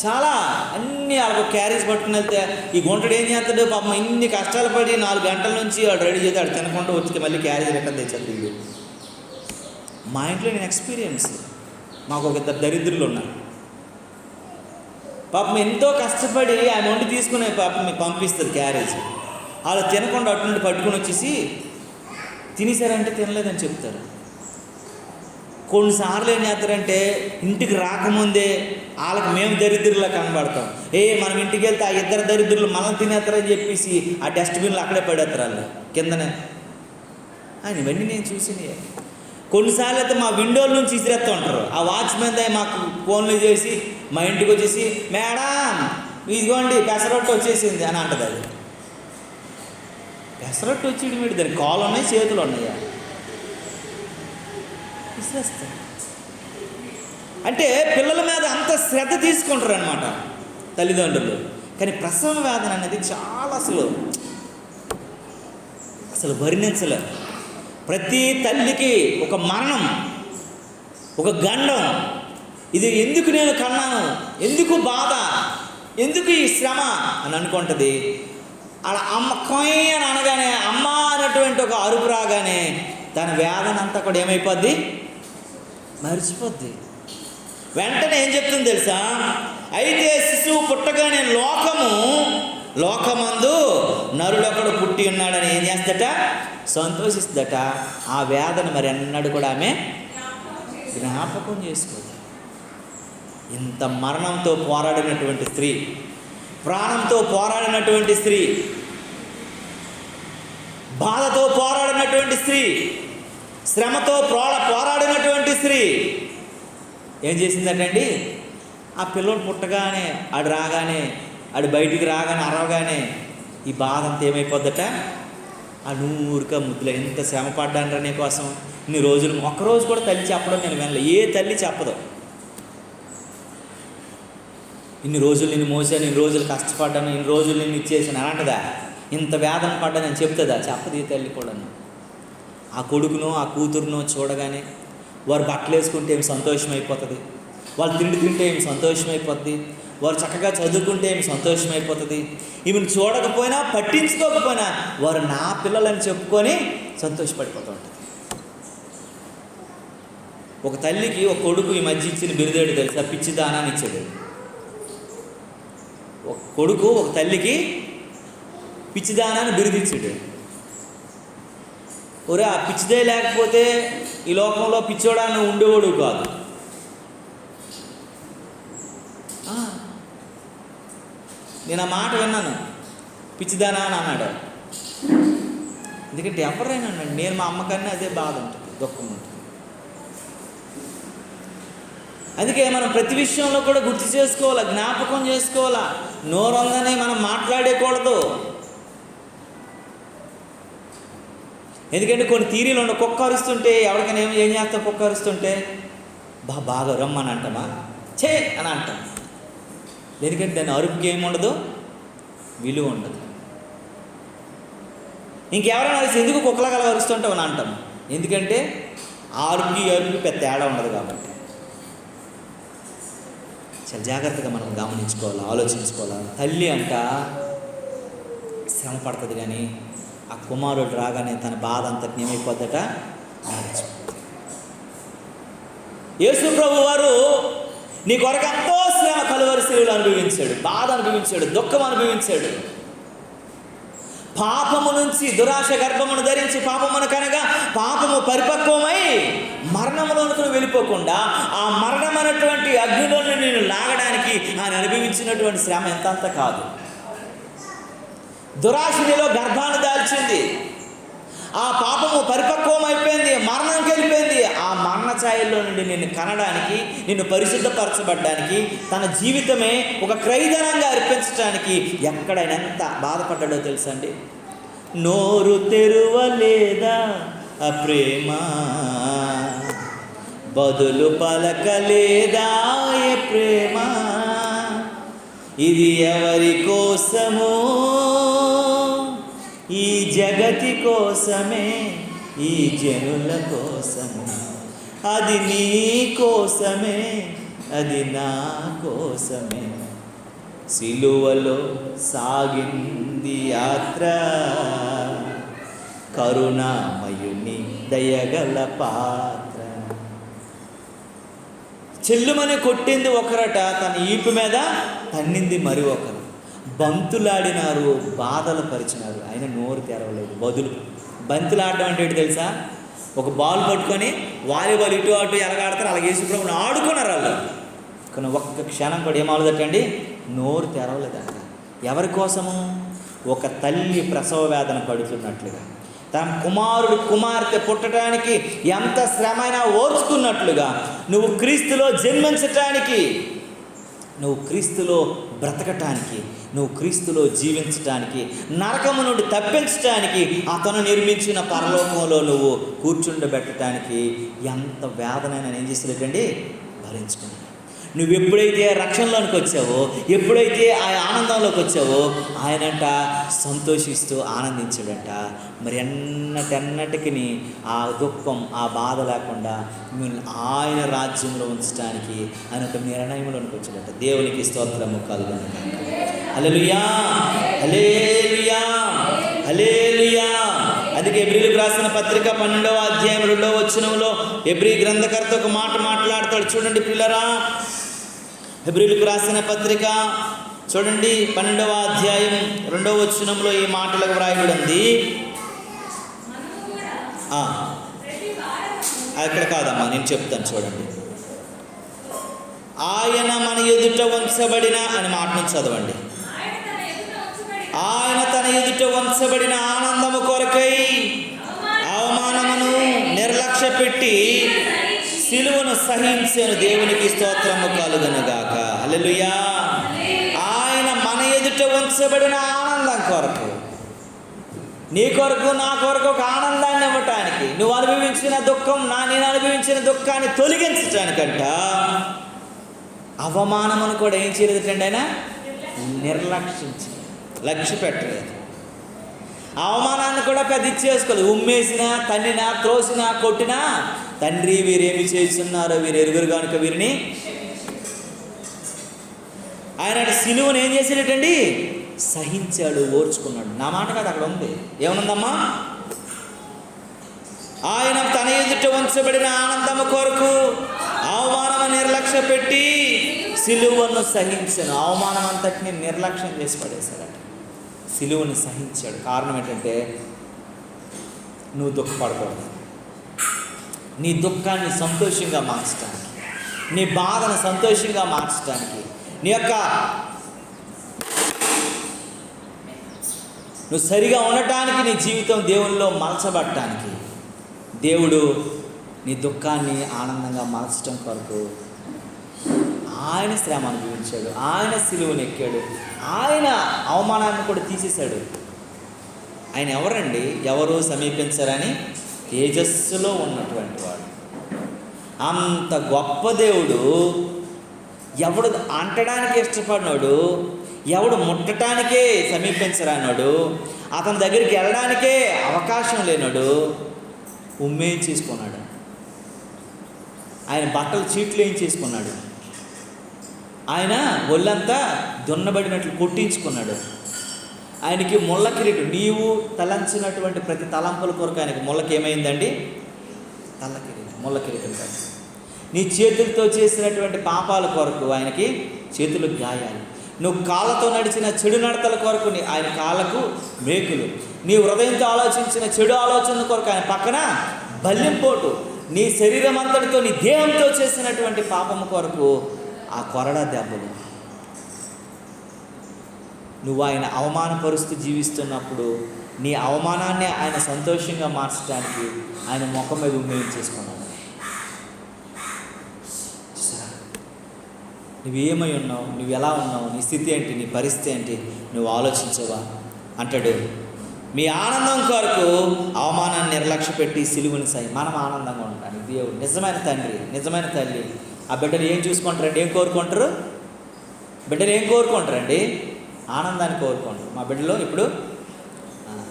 చాలా అన్నీ వాళ్ళకు క్యారేజ్ పట్టుకుని వెళ్తే ఈ గుంటడు ఏం చేస్తాడు పాపం. ఇన్ని కష్టాలు పడి 4 గంటల నుంచి వాడు రెడీ చేస్తే వాడు తినకుండా వచ్చి మళ్ళీ క్యారేజ్ రిటర్న్ తెచ్చాడు. మా ఇంట్లో నేను ఎక్స్పీరియన్స్. మాకు ఒక 2 దరిద్రులు ఉన్నారు. పాపం ఎంతో కష్టపడి ఆమె వండి తీసుకునే పాపం మీకు పంపిస్తుంది క్యారేజ్. వాళ్ళు తినకుండా అటు నుండి పట్టుకుని వచ్చేసి తినేసారంటే తినలేదని చెప్తారు. కొన్నిసార్లు ఏం చేస్తారంటే ఇంటికి రాకముందే వాళ్ళకి మేము దరిద్రులా కనబడతాం. మనం ఇంటికి వెళ్తే ఆ 2 దరిద్రులు మనం తినేస్తారని చెప్పేసి ఆ డస్ట్బిన్లు అక్కడే పడేస్తారు వాళ్ళు కిందనే. ఇవన్నీ నేను చూసినవి. కొన్నిసార్లు అయితే మా విండోల నుంచి ఇసిరేస్తూ ఉంటారు. ఆ వాచ్మెన్ మాకు ఫోన్లు చేసి మా ఇంటికి వచ్చేసి, మేడం ఇదిగోండి పెసరొట్టు వచ్చేసింది అని అంటది. అది పెసరొట్టు వచ్చేది మీరు, దానికి కాళ్ళు ఉన్నాయి, చేతులు ఉన్నాయా, విసిరేస్తారు. అంటే పిల్లల మీద అంత శ్రద్ధ తీసుకుంటారు అనమాట తల్లిదండ్రులు. కానీ ప్రసవ వేదన అనేది చాలా అసలు వర్ణించలేదు. ప్రతి తల్లికి ఒక మరణం, ఒక గండం. ఇది ఎందుకు నేను కన్నాను, ఎందుకు బాధ, ఎందుకు ఈ శ్రమ అని అనుకుంటుంది. అలా అమ్మ కొయ్య అని అనగానే, అమ్మ అన్నటువంటి ఒక అరుపు రాగానే దాని వేదన అంతా కూడా ఏమైపోద్ది, మర్చిపోద్ది. వెంటనే ఏం చెప్తుంది తెలుసా? అయితే శిశువు పుట్టగానే లోకమందు నరుడొకడు పుట్టి ఉన్నాడని ఏం చేస్తట, సంతోషిస్తుందట. ఆ వేదన మరి అన్నాడు కూడా ఆమె జ్ఞాపకం చేసుకోదు. ఇంత మరణంతో పోరాడినటువంటి స్త్రీ, ప్రాణంతో పోరాడినటువంటి స్త్రీ, బాధతో పోరాడినటువంటి స్త్రీ, శ్రమతో పోరాడినటువంటి స్త్రీ ఏం చేసిందటండి? ఆ పిల్లలు పుట్టగానే, ఆడు బయటికి రాగానే, అరవగానే ఈ బాధ అంతా ఏమైపోద్దట, ఆ నూరుగా ముద్దులో ఎంత శ్రమ పడ్డాను నీ కోసం, ఇన్ని రోజులు. ఒక్కరోజు కూడా తల్లి చెప్పడం నేను వినలే. ఏ తల్లి చెప్పదు, ఇన్ని రోజులు నిన్ను మోసాను, ఇన్ని రోజులు కష్టపడ్డాను, ఇన్ని రోజులు నిన్ను ఇచ్చేసాను అని అంటదా? ఇంత వేదన పడ్డానని చెప్తుందా? చెప్పదు ఈ తల్లి కూడాను. ఆ కొడుకునో ఆ కూతురునో చూడగానే వారు బట్టలు వేసుకుంటే ఏమి సంతోషమైపోతుంది, వాళ్ళు తిండి తింటే ఏమి సంతోషమైపోతుంది, వారు చక్కగా చదువుకుంటే ఏమి సంతోషమైపోతుంది. ఈమెను చూడకపోయినా పట్టించుకోకపోయినా వారు నా పిల్లలని చెప్పుకొని సంతోషపడిపోతూ ఉంటుంది. ఒక తల్లికి ఒక కొడుకు ఈ మధ్య ఇచ్చిన బిరుదేడు తెలుసా? పిచ్చిదానాన్ని ఇచ్చాడు. ఒక కొడుకు ఒక తల్లికి పిచ్చిదానాన్ని బిరుదిచ్చాడు. ఒరే, ఆ పిచ్చిదే లేకపోతే ఈ లోకంలో పిచ్చోడాన్ని ఉండేవాడు కాదు. నేను ఆ మాట విన్నాను, పిచ్చిదానా అని అన్నాడు. ఎందుకంటే ఎవరైనా అన్నాడు, నేను మా అమ్మకన్నా అదే బాధ ఉంటుంది, దుఃఖం ఉంటుంది. అందుకే మనం ప్రతి విషయంలో కూడా గుర్తు చేసుకోవాలా, జ్ఞాపకం చేసుకోవాలా. నోరంగానే మనం మాట్లాడేకూడదు. ఎందుకంటే కొన్ని థీరీలు ఉండవు. కుక్క అరుస్తుంటే ఎవరికైనా ఏం చేస్తాం? కుక్క అరుస్తుంటే బాగా రమ్మని అంటామా, చే అని అంటాం. ఎందుకంటే దాని అరుపుకి ఏముండదు, విలువ ఉండదు. ఇంకెవరైనా అరిసి ఎందుకు కుక్కలగల అరుస్తుంటావు అని అంటాం. ఎందుకంటే అరుపుకి పెద్ద తేడా ఉండదు కాబట్టి. చాలా జాగ్రత్తగా మనం గమనించుకోవాలి, ఆలోచించుకోవాలి. తల్లి అంట శ్రమ పడుతుంది, కానీ ఆ కుమారుడు రాగానే తన బాధ అంతటి ఏమైపోద్దట, యేసు ప్రభు వారు నీ కొరకు ఎంతో శ్రమ కలువరి శిలువలో అనుభవించాడు, బాధ అనుభవించాడు, దుఃఖం అనుభవించాడు. పాపము నుంచి దురాశ గర్భమును ధరించి పాపమును కనగా పాపము పరిపక్వమై మరణములోనికి వెళ్ళిపోకుండా ఆ మరణం అనేటువంటి అగ్నిలోని నేను లాగడానికి ఆయన అనుభవించినటువంటి శ్రమ ఎంతంత కాదు. దురాశనిలో గర్భాన్ని దాల్చింది, ఆ పాపము పరిపక్వం అయిపోయింది, మరణంకి వెళ్ళిపోయింది. ఆ మరణ ఛాయల్లో నుండి నిన్ను కనడానికి, నిన్ను పరిశుద్ధపరచబడ్డానికి, తన జీవితమే ఒక క్రయధనంగా అర్పించడానికి ఎక్కడైనా ఎంత బాధపడ్డాడో తెలుసా అండి. నోరు తెరువలేదా ఆ ప్రేమ, బదులు పలకలేదా ఏ ప్రేమ, ఇది ఎవరి కోసమో, ఈ జగతి కోసమే, ఈ జనుల కోసమే, అది నీ కోసమే, అది నా కోసమే, సిలువలో సాగింది యాత్ర, కరుణామయుని దయగల పాత్ర. చెల్లుమని కొట్టింది ఒకరట, తన ఈపు మీద తన్నింది మరి ఒకరు. బంతులాడినారు, బాధలు పరిచినారు, ఆయన నోరు తెరవలేదు. బంతులాడడం అంటే ఏంటి తెలుసా? ఒక బాల్ పట్టుకొని వాలీబాల్ ఇటు అటు ఎలాగాడతారు అలాగే యేసుప్రభుని ఆడుకున్నారు వాళ్ళు. కానీ ఒక్క క్షణం కూడా ఏమవుతుందండి, నోరు తెరవలేదంట. ఎవరి కోసము? ఒక తల్లి ప్రసవ వేదన పడుతున్నట్లుగా, తన కుమారుడు కుమార్తె పుట్టడానికి ఎంత శ్రమైనా ఓర్చుకున్నట్లుగా, నువ్వు క్రీస్తులో జన్మించటానికి, నువ్వు క్రీస్తులో బ్రతకటానికి, నువ్వు క్రీస్తులో జీవించటానికి, నరకము నుండి తప్పించటానికి అతను నిర్మించిన పరలోకంలో నువ్వు కూర్చుండబెట్టడానికి ఎంత వేదనైనా ఏం చేసేటండి భరించుకున్నావు. నువ్వు ఎప్పుడైతే రక్షణలోనికి వచ్చావో, ఎప్పుడైతే ఆ ఆనందంలోకి వచ్చావో, ఆయనంట సంతోషిస్తూ ఆనందించాడంట. మరి ఎన్నటికి ఆ దుఃఖం, ఆ బాధ లేకుండా మిమ్మల్ని ఆయన రాజ్యంలో ఉంచడానికి ఆయన ఒక నిర్ణయంలోనికి వచ్చాడంట. దేవునికి స్తోత్రము కలుగును గాక. హల్లెలూయా, హల్లెలూయా, హల్లెలూయా. అందుకే హెబ్రీయులకు రాసిన పత్రిక 12వ అధ్యాయం 2వ వచనంలో హెబ్రీ గ్రంథకర్త ఒక మాట మాట్లాడతాడు. చూడండి పిల్లరా, హెబ్రీయులకు రాసిన పత్రిక చూడండి 12వ అధ్యాయం 2వ వచనంలో ఈ మాటలకు వ్రాయబడి ఉంది. అక్కడ కాదమ్మా, నేను చెప్తాను చూడండి. ఆయన మన ఎదుట ఉంచబడిన అని మాటను చదవండి. ఆయన తన ఎదుట ఉంచబడిన ఆనందము కొరకై అవమానమును నిర్లక్ష్య పెట్టి సిలువను సహించెను. దేవునికి స్తోత్రము కలుగును గాక. హల్లెలూయా. ఆయన మన ఎదుట ఉంచబడిన ఆనందం కొరకు, నీ కొరకు నా కొరకు ఒక ఆనందాన్ని ఇవ్వటానికి, నువ్వు అనుభవించిన దుఃఖం, నేను అనుభవించిన దుఃఖాన్ని తొలగించటానికంట అవమానమును కూడా ఏం చేయలేదండి, ఆయన నిర్లక్షించి లక్ష్య పెట్టలేదు. అవమానాన్ని కూడా పెద్ద ఇచ్చేసుకోలేదు. ఉమ్మేసినా, తన్నినా, త్రోసినా, కొట్టినా, తండ్రి వీరేమి చేస్తున్నారో వీరు ఎరుగురు కనుక వీరిని. ఆయన సిలువను ఏం చేసేటండి, సహించాడు, ఓర్చుకున్నాడు. నా మాట కాదు, అక్కడ ఉంది. ఏమనుందమ్మా? ఆయన తన ఎదుట ఉంచబడిన ఆనందము కొరకు అవమానము నిర్లక్ష్య పెట్టి సిలువను సహించాను. అవమానం అంతటిని నిర్లక్ష్యం చేసి పడేశాడట. సిలువను సహించాడు. కారణం ఏంటంటే నువ్వు దుఃఖపడకూడదు. నీ దుఃఖాన్ని సంతోషంగా మార్చడానికి, నీ బాధను సంతోషంగా మార్చడానికి, నీ యొక్క నువ్వు సరిగా ఉండటానికి, నీ జీవితం దేవునిలో మలచబడటానికి దేవుడు నీ దుఃఖాన్ని ఆనందంగా మార్చడం కొరకు ఆయన శ్రమ అనుభవించాడు. ఆయన సిలువను ఎక్కాడు. ఆయన అవమానాన్ని కూడా తీసేశాడు. ఆయన ఎవరండి? ఎవరు సమీపించరని తేజస్సులో ఉన్నటువంటి వాడు. అంత గొప్ప దేవుడు, ఎవడు అంటడానికి ఇష్టపడినాడు, ఎవడు ముట్టడానికే సమీపించరానాడు, అతని దగ్గరికి వెళ్ళడానికే అవకాశం లేనాడు, ఉమ్మేయించేసుకున్నాడు. ఆయన బట్టలు చీట్లు వేయించేసుకున్నాడు. ఆయన ఒళ్ళంతా దున్నబడినట్లు కొట్టించుకున్నాడు. ఆయనకి ముళ్ళ కిరీటం, నీవు తలంచినటువంటి ప్రతి తలంపుల కొరకు ఆయనకి ముళ్ళకి ఏమైందండి? తల్ల కిరీటం, ముళ్ళ కిరీటం కాదు. నీ చేతులతో చేసినటువంటి పాపాల కొరకు ఆయనకి చేతులు గాయాలు. నువ్వు కాళ్ళతో నడిచిన చెడు నడతల కొరకు ఆయన కాళ్ళకు మేకులు. నీ హృదయంతో ఆలోచించిన చెడు ఆలోచనల కొరకు ఆయన పక్కన బల్లెంపోటు. నీ శరీరం అంతటితో, నీ దేహంతో చేసినటువంటి పాపము కొరకు ఆ కొరడా దెబ్బలు. నువ్వు ఆయన అవమానపరుస్తూ జీవిస్తున్నప్పుడు నీ అవమానాన్ని ఆయన సంతోషంగా మార్చడానికి ఆయన ముఖం మీద ఉమ్మేయం చేసుకున్నాడు. నువ్వు ఏమై ఉన్నావు, నువ్వు ఎలా ఉన్నావు, నీ స్థితి ఏంటి, నీ పరిస్థితి ఏంటి, నువ్వు ఆలోచించవా అంటాడు. మీ ఆనందం కొరకు అవమానాన్ని నిర్లక్ష్య పెట్టి సిలువని సాయి. మనం ఆనందంగా ఉంటాను. దేవుడు నిజమైన తండ్రి, నిజమైన తల్లి. ఆ బిడ్డలు ఏం చూసుకుంటారండి? ఏం కోరుకుంటారు? బిడ్డలు ఏం కోరుకుంటారండి? ఆనందాన్ని కోరుకుంటారు. మా బిడ్డలో ఇప్పుడు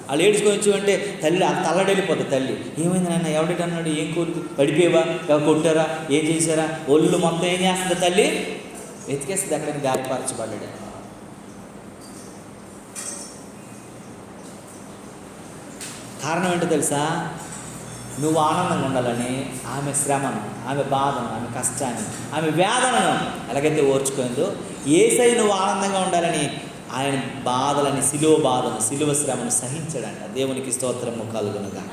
వాళ్ళు ఏడ్చుకోవచ్చు అంటే తల్లి తల్లడెళ్ళిపోతుంది. తల్లి ఏమైంది నాన్న, ఎవరికి అన్నాడు, ఏం కోరుకు పడిపోయావా, ఎవరు కొట్టారా, ఏం చేశారా, ఒళ్ళు మొత్తం ఏం చేస్తుంది తల్లి? వెతికేస్తుంది ఎక్కడైనా గాయపరచబడ్డాడు. కారణం ఏంటో తెలుసా? నువ్వు ఆనందంగా ఉండాలని ఆమె శ్రమను, ఆమె బాధను, ఆమె కష్టాన్ని, ఆమె వేదనను ఎలాగైతే ఓర్చుకుందో, యేసయ్య నువ్వు ఆనందంగా ఉండాలని ఆయన బాధలని, సిలువ బాధను, సిలువ శ్రమను సహించాడంట. దేవునికి స్తోత్రము కలుగునుగా.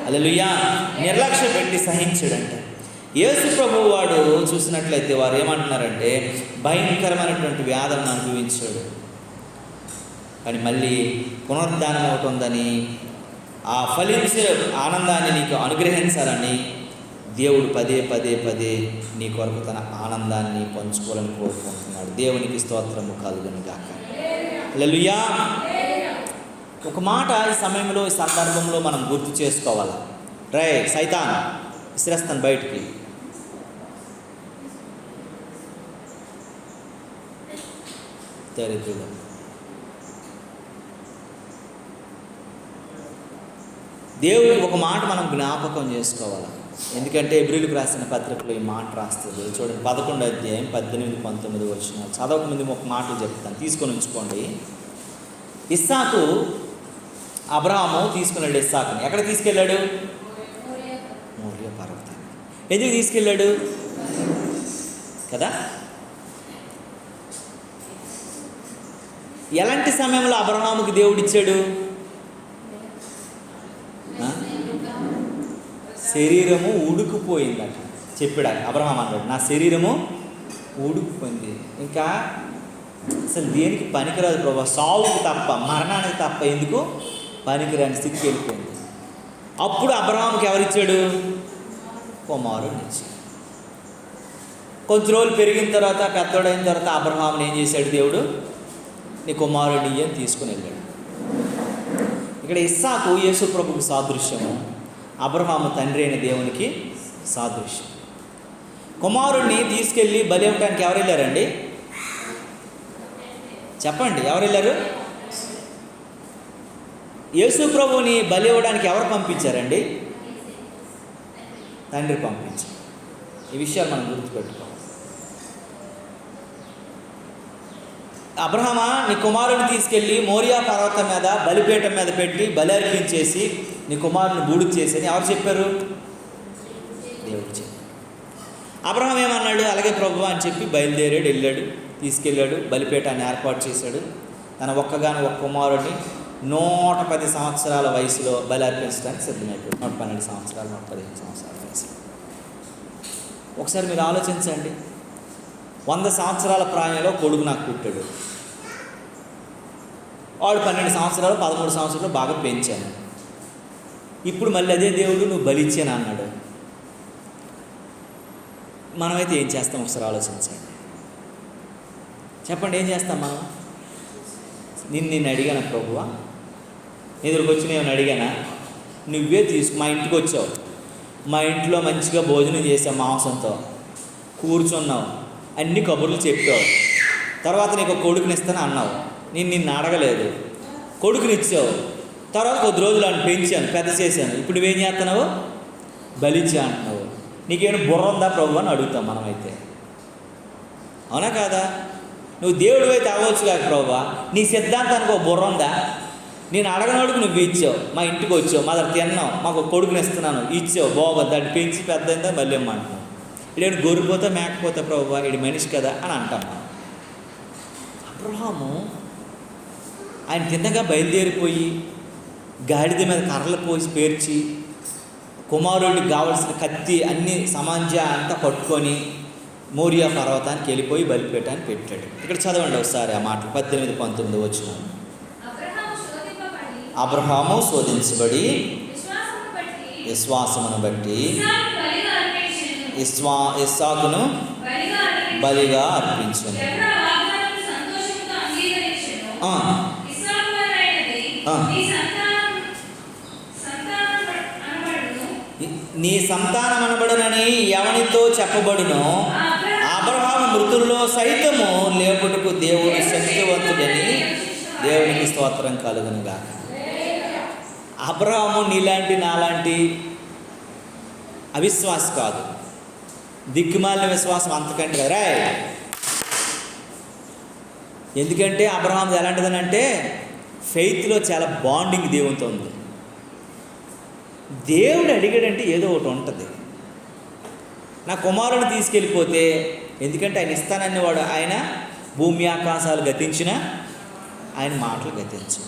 హల్లెలూయా. నిర్లక్ష్య పెట్టి సహించాడంట. యేసు ప్రభువు వాడు చూసినట్లయితే వారు ఏమంటున్నారంటే భయంకరమైనటువంటి వ్యాధులను అనుభవించాడు, కానీ మళ్ళీ పునరుద్ధానం అవుతుందని, ఆ ఫలించే ఆనందాన్ని నీకు అనుగ్రహించాలని దేవుడు పదే పదే పదే నీ కొరకు తన ఆనందాన్ని పంచుకోవాలని కోరుకుంటున్నాడు. దేవునికి స్తోత్రము కలుగునుగాక. హల్లెలూయా. ఒక మాట ఈ సమయంలో, ఈ సందర్భంలో మనం గుర్తు చేసుకోవాలి. సైతాన్ విసిరేస్తాను బయటికి. దరిద్రుడు దేవుడు ఒక మాట మనం జ్ఞాపకం చేసుకోవాలి. ఎందుకంటే ఎబ్రీయులకు రాసిన పత్రికలో ఈ మాట రాస్తుంది. చూడండి 11వ అధ్యాయం 18, 19 వచనాలు చదవక ముందు ఒక మాటలు చెప్తాను, తీసుకొని ఉంచుకోండి. ఇస్సాకు, అబ్రహాము తీసుకున్నాడు ఇస్సాకుని. ఎక్కడ తీసుకెళ్ళాడు? మోరియా పర్వతాన్ని. ఎందుకు తీసుకెళ్ళాడు కదా? ఎలాంటి సమయంలో అబ్రహాముకి దేవుడు ఇచ్చాడు? శరీరము ఉడుకుపోయిందట చెప్పాడు అబ్రహాం. అన్నాడు, నా శరీరము ఉడుకుపోయింది, ఇంకా అసలు దేనికి పనికిరాదు ప్రభా, సావుకి తప్ప, మరణానికి తప్ప ఎందుకు పనికిరాని స్థితికి వెళ్ళిపోయింది. అప్పుడు అబ్రహాంకి ఎవరిచ్చాడు? కుమారుడిని ఇచ్చాడు. కొంచెం రోజులు పెరిగిన తర్వాత, పెద్దోడైన తర్వాత అబ్రహాంని ఏం చేశాడు దేవుడు? నీ కుమారుడిని అని తీసుకుని వెళ్ళాడు. ఇక్కడ ఇస్సాకు యేసు ప్రభుకి సాదృశ్యము, అబ్రహాము తండ్రి అయిన దేవునికి సాదృశ్యం. కుమారుడిని తీసుకెళ్ళి బలి ఇవ్వడానికి ఎవరు వెళ్ళారండి? చెప్పండి, ఎవరు వెళ్ళారు? యేసు ప్రభువుని బలి ఇవ్వడానికి ఎవరు పంపించారండి? తండ్రి పంపించారు. ఈ విషయాలు మనం గుర్తుపెట్టుకోవాలి. అబ్రహామా, నీ కుమారుని తీసుకెళ్ళి మోరియా పర్వతం మీద బలిపీఠం మీద పెట్టి బలి అర్పించేసి నీ కుమారుని బూడిద చేసి అని ఎవరు చెప్పారు? దేవుడు చెప్పారు. అబ్రహాం ఏమన్నాడు? అలాగే ప్రభువా అని చెప్పి బయలుదేరాడు, వెళ్ళాడు, తీసుకెళ్ళాడు, బలిపీఠాన్ని ఏర్పాటు చేశాడు. తన ఒక్కగాని ఒక్క కుమారుడిని 110 సంవత్సరాల వయసులో బలి అర్పించడానికి సిద్ధమైపోయాడు. 112 సంవత్సరాలు, 115 సంవత్సరాల వయసులో. ఒకసారి మీరు ఆలోచించండి. 100 సంవత్సరాల ప్రాయంలో కొడుకు నాకు పుట్టాడు. వాడు 12 సంవత్సరాలు, 13 సంవత్సరాలు బాగా పెంచాను. ఇప్పుడు మళ్ళీ అదే దేవుడు నువ్వు బలిచ్చాను అన్నాడు. మనమైతే ఏం చేస్తాం? ఒకసారి ఆలోచించండి. చెప్పండి, ఏం చేస్తాం మనం? నిన్ను అడిగానా ప్రభువా? ఎదురుకొచ్చి నేను అడిగానా? నువ్వే మా ఇంటికి వచ్చావు, మా ఇంట్లో మంచిగా భోజనం చేసావు, మాంసంతో కూర్చున్నావు, అన్ని కబుర్లు చెప్పావు, తర్వాత నీకు కొడుకునిస్తాను అన్నావు. నిన్ను అడగలేదు, కొడుకునిచ్చావు. తర్వాత కొద్ది రోజులు అని పెంచాను, పెద్ద చేశాను. ఇప్పుడు నువ్వేం చేస్తున్నావు? బలిచ్చా అంటున్నావు. నీకేమైనా బుర్ర ఉందా ప్రభు అని అడుగుతాం మనమైతే, అవునా కాదా? నువ్వు దేవుడు అయితే అవ్వచ్చు కాక ప్రభువా, నీ సిద్ధాంతానికి ఒక బుర్ర ఉందా? నేను అడగనోడికి నువ్వు ఇచ్చావు, మా ఇంటికి వచ్చావు, మా దగ్గర తిన్నావు, మాకు కొడుకుని ఇస్తున్నాను, ఇచ్చావు, బాగోద్దు, దాన్ని పెంచి పెద్ద అయిందా మళ్ళీ ఇమ్మంటున్నావు. ఇదేంటి గొర్రెపోతే మేకపోతే ప్రభువా, ఇది మనిషి కదా అని అంటాం. అబ్రహాము ఆయన తిన్నగా బయలుదేరిపోయి గాడిద మీద కర్రలు పోసి పేర్చి కుమారుడికి కావలసిన కత్తి అన్ని సమాంజ అంతా పట్టుకొని మోరియా పర్వతానికి వెళ్ళిపోయి బలిపీఠాన్ని పెట్టాడు. ఇక్కడ చదవండి ఒకసారి ఆ మాటలు 18-19 వచ్చిన. అబ్రహాము శోధించబడి విశ్వాసమును బట్టి ఇస్సాకును బలిగా అర్పించను. నీ సంతానం అనబడునని ఎవనితో చెప్పబడునో అబ్రహాము మృతుల్లో సైతము లేపుటకు దేవుడు శక్తివంతుడని దేవునికి స్తోత్రం కలుగునుగాక. అబ్రహాము నీలాంటి నాలాంటి అవిశ్వాస కాదు, దిక్కుమాలిన విశ్వాసం అంతకంటే కదా. ఎందుకంటే అబ్రహాం ఎలాంటిదనంటే ఫెయిత్లో చాలా బాండింగ్ దేవునితో ఉంది. దేవుడు అడిగాడంటే ఏదో ఒకటి ఉంటుంది. నా కుమారుని తీసుకెళ్ళిపోతే, ఎందుకంటే ఆయన ఇస్తాననేవాడు, ఆయన భూమి ఆకాశాలు గతించిన ఆయన మాటలు గతించు.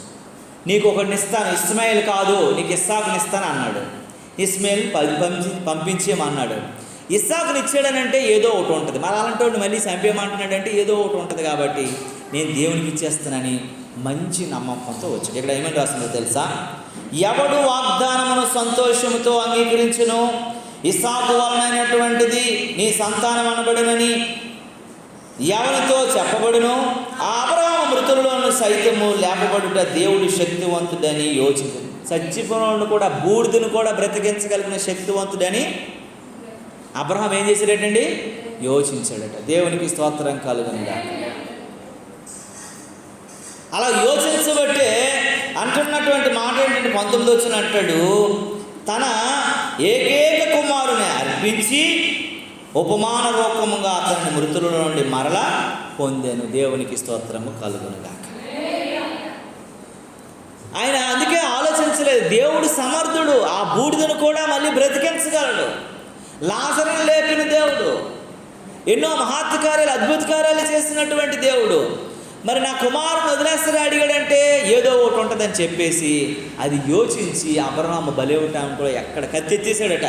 నీకు ఒకటిని ఇస్తాను, ఇస్మాయిల్ కాదు నీకు ఇస్సాకుని ఇస్తాను అన్నాడు. ఇస్మాయిల్ పంపించేమన్నాడు. ఇస్సాకుని ఇచ్చాడనంటే ఏదో ఒకటి ఉంటుంది. మరి అలాంటి వాడిని మళ్ళీ చంపేయమంటున్నాడంటే ఏదో ఒకటి ఉంటుంది. కాబట్టి నేను దేవునికి ఇచ్చేస్తానని మంచి నమ్మకంతో వచ్చాడు. ఇక్కడ ఏమని రాస్తుందో తెలుసా? ఎవడు వాగ్దానమును సంతోషముతో అంగీకరించును, ఇస్సాకు వలనైనటువంటిది నీ సంతానం అనబడునని ఎవరితో చెప్పబడును, ఆ అబ్రహాము మృతుల్లోను సైతము లేపబడుట దేవుడు శక్తివంతుడని యోచించు. చచ్చిపోయిన కూడా, బూడిదను కూడా బ్రతికించగలిగిన శక్తివంతుడని అబ్రహాం ఏం చేశాడటండి? యోచించాడట. దేవునికి స్తోత్రం కలుగునుగాక. అలా యోచించబట్టే అంటున్నటువంటి మాట ఏంటంటే 19 వచ్చిన అంటాడు, తన ఏకైక కుమారుని అర్పించి ఉపమాన రూపముగా అతని మృతుల నుండి మరలా పొందాను. దేవునికి స్తోత్రము కలుగునుగాక. ఆయన అందుకే ఆలోచించలేదు, దేవుడు సమర్థుడు, ఆ బూడిదను కూడా మళ్ళీ బ్రతికించగలడు. లాజరును లేపిన దేవుడు, ఎన్నో మహత్ కార్యాలు అద్భుత కార్యాలు చేసినటువంటి దేవుడు. మరి నా కుమారుని వదిలేస్తారా అడిగాడంటే ఏదో ఒకటి ఉంటుందని చెప్పేసి అది యోచించి అబ్రహాము బలివ్వటానికి ఎక్కడ కత్తెత్తేసాడట.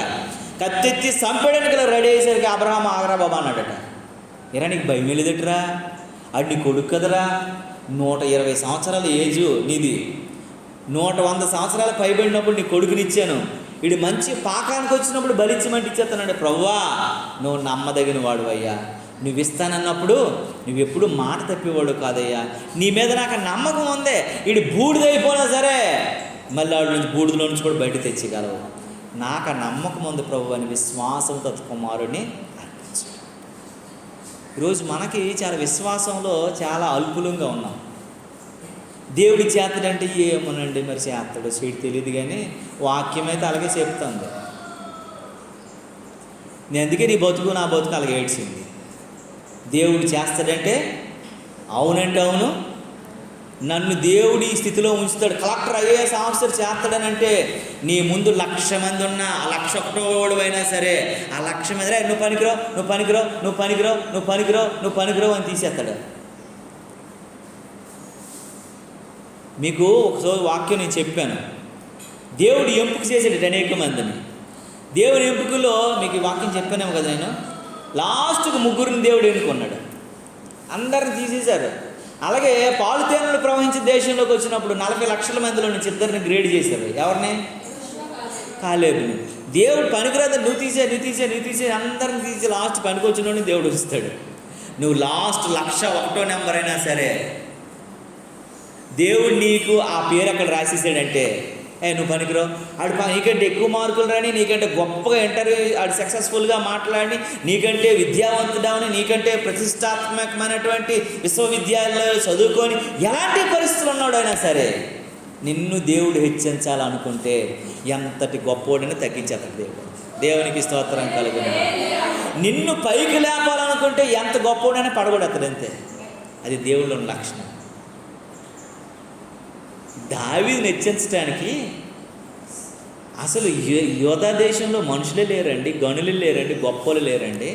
కత్తెత్తి చంపడానికి రెడీ అయ్యేసరికి అబ్రహాము ఆగరా బాబా అన్నాడట. ఎరా నీకు భయం వెళ్ళేదట్రా, అది నీ కొడుకు కదరా, 120 సంవత్సరాల ఏజు నీది, 100 సంవత్సరాల పైబడినప్పుడు నీ కొడుకునిచ్చాను, వీడు మంచి పాకానికి వచ్చినప్పుడు బలిచ్చమంటే ఇచ్చేస్తానండి. ప్రవ్వా నువ్వు నమ్మదగిన వాడు అయ్యా, నువ్వు ఇస్తానన్నప్పుడు నువ్వెప్పుడు మాట తప్పేవాడు కాదయ్యా, నీ మీద నాకు నమ్మకం ఉందే, వీడు బూడిదైపోయినా సరే మళ్ళీ వాడి నుంచి బూడిదలో నుంచి కూడా బయట తెచ్చగలవు, నాకు ఆ నమ్మకం ఉంది ప్రభు అని విశ్వాసంతో కుమారుడిని అర్పించాడు. ఈరోజు మనకి చాలా విశ్వాసంలో చాలా అల్పులంగా ఉన్నాం. దేవుడి చేతడంటే ఏమోనండి మరి చేస్తాడు చేయడు తెలియదు, కానీ వాక్యం అయితే అలాగే చెప్తుంది. నేను అందుకే నీ బతుకు నా బతుకు అలాగే ఏడ్చింది. దేవుడు చేస్తాడంటే అవునంటే అవును, నన్ను దేవుడి స్థితిలో ఉంచుతాడు. కలెక్టర్ ఐఏఎస్ ఆఫీసర్ చేస్తాడనంటే నీ ముందు 1,00,000 మంది ఉన్నా, ఆ 1,01 అయినా సరే ఆ 1,00,000 మంది నువ్వు పనికిరావు, నువ్వు పనికిరావు, నువ్వు పనికిరావు, నువ్వు పనికిరావు, నువ్వు పనికిరావు అని తీసేస్తాడు. మీకు ఒకసారి వాక్యం నేను చెప్పాను, దేవుడు ఎంపిక చేసాడు అనేక మందిని. దేవుడి ఎంపికలో మీకు ఈ వాక్యం చెప్పానేమో కదా నేను, లాస్ట్కు 3 దేవుడు ఎన్నుకున్నాడు, అందరిని తీసేశారు. అలాగే పాలుతేనలు ప్రవహించే దేశంలోకి వచ్చినప్పుడు 40 లక్షల మందిలో నుంచి 2 గ్రేడ్ చేశారు. ఎవరిని? కాలేబుని. దేవుడు పనికిరాదు, నువ్వు తీసే అందరిని తీసి లాస్ట్ పనికొచ్చినోడిని దేవుడు వస్తాడు. నువ్వు లాస్ట్ 101వ నెంబర్ అయినా సరే దేవుడు నీకు ఆ పేరు అక్కడ రాసేసాడంటే నువ్వు పనికిరావు, ఆడు నీకంటే ఎక్కువ మార్కులు రాని, నీకంటే గొప్పగా ఇంటర్వ్యూ ఆడు సక్సెస్ఫుల్గా మాట్లాడి, నీకంటే విద్యావంతుడవని, నీకంటే ప్రతిష్టాత్మకమైనటువంటి విశ్వవిద్యాలయాలు చదువుకొని ఎలాంటి పరిస్థితులు ఉన్నాడైనా సరే నిన్ను దేవుడు హెచ్చించాలనుకుంటే ఎంతటి గొప్పోడని తగ్గించేస్తాడు దేవుడు. దేవునికి స్తోత్రం కలుగును. నిన్ను పైకి లేపాలనుకుంటే ఎంత గొప్పోడని పడగొడతాడు అంతే. అది దేవుళ్ళ లక్షణం. దావీదుని హెచ్చించడానికి అసలు యోధా దేశంలో మనుషులే లేరండి, గనులు లేరండి, గొప్పలు లేరండి.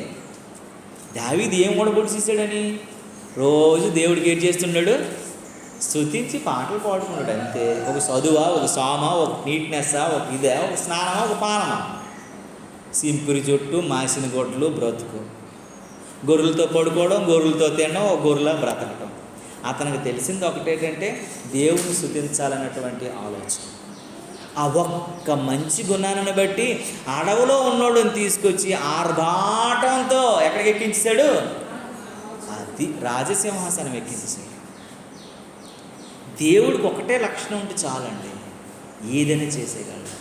దావీదు ఏం ఓడబొడిచేసాడని రోజు దేవుడికి ఏం చేస్తున్నాడు? స్తుతించి పాటలు పాడుకున్నాడు అంతే. ఒక చదువా, ఒక సామా, ఒక నీట్నెస్సా, ఒక ఇదే, ఒక స్నానమా, ఒక పానమా? సింపురి చుట్టూ మాసిన గొడ్లు బ్రతుకు, గొర్రెలతో పడుకోవడం, గొర్రెలతో తినడం, ఒక గొర్రెలా బ్రతకడం. అతనికి తెలిసింది ఒకటేంటంటే దేవుని స్తుతించాలన్నటువంటి ఆలోచన. ఆ ఒక్క మంచి గుణాన్ని బట్టి అడవిలో ఉన్నోళ్ళని తీసుకొచ్చి ఆర్భాటంతో ఎక్కడికి ఎక్కించాడు? అది రాజసింహాసనం ఎక్కించాడు. దేవుడికి ఒకటే లక్షణం ఉంటే చాలండి, ఏదైనా చేసేయగలడు.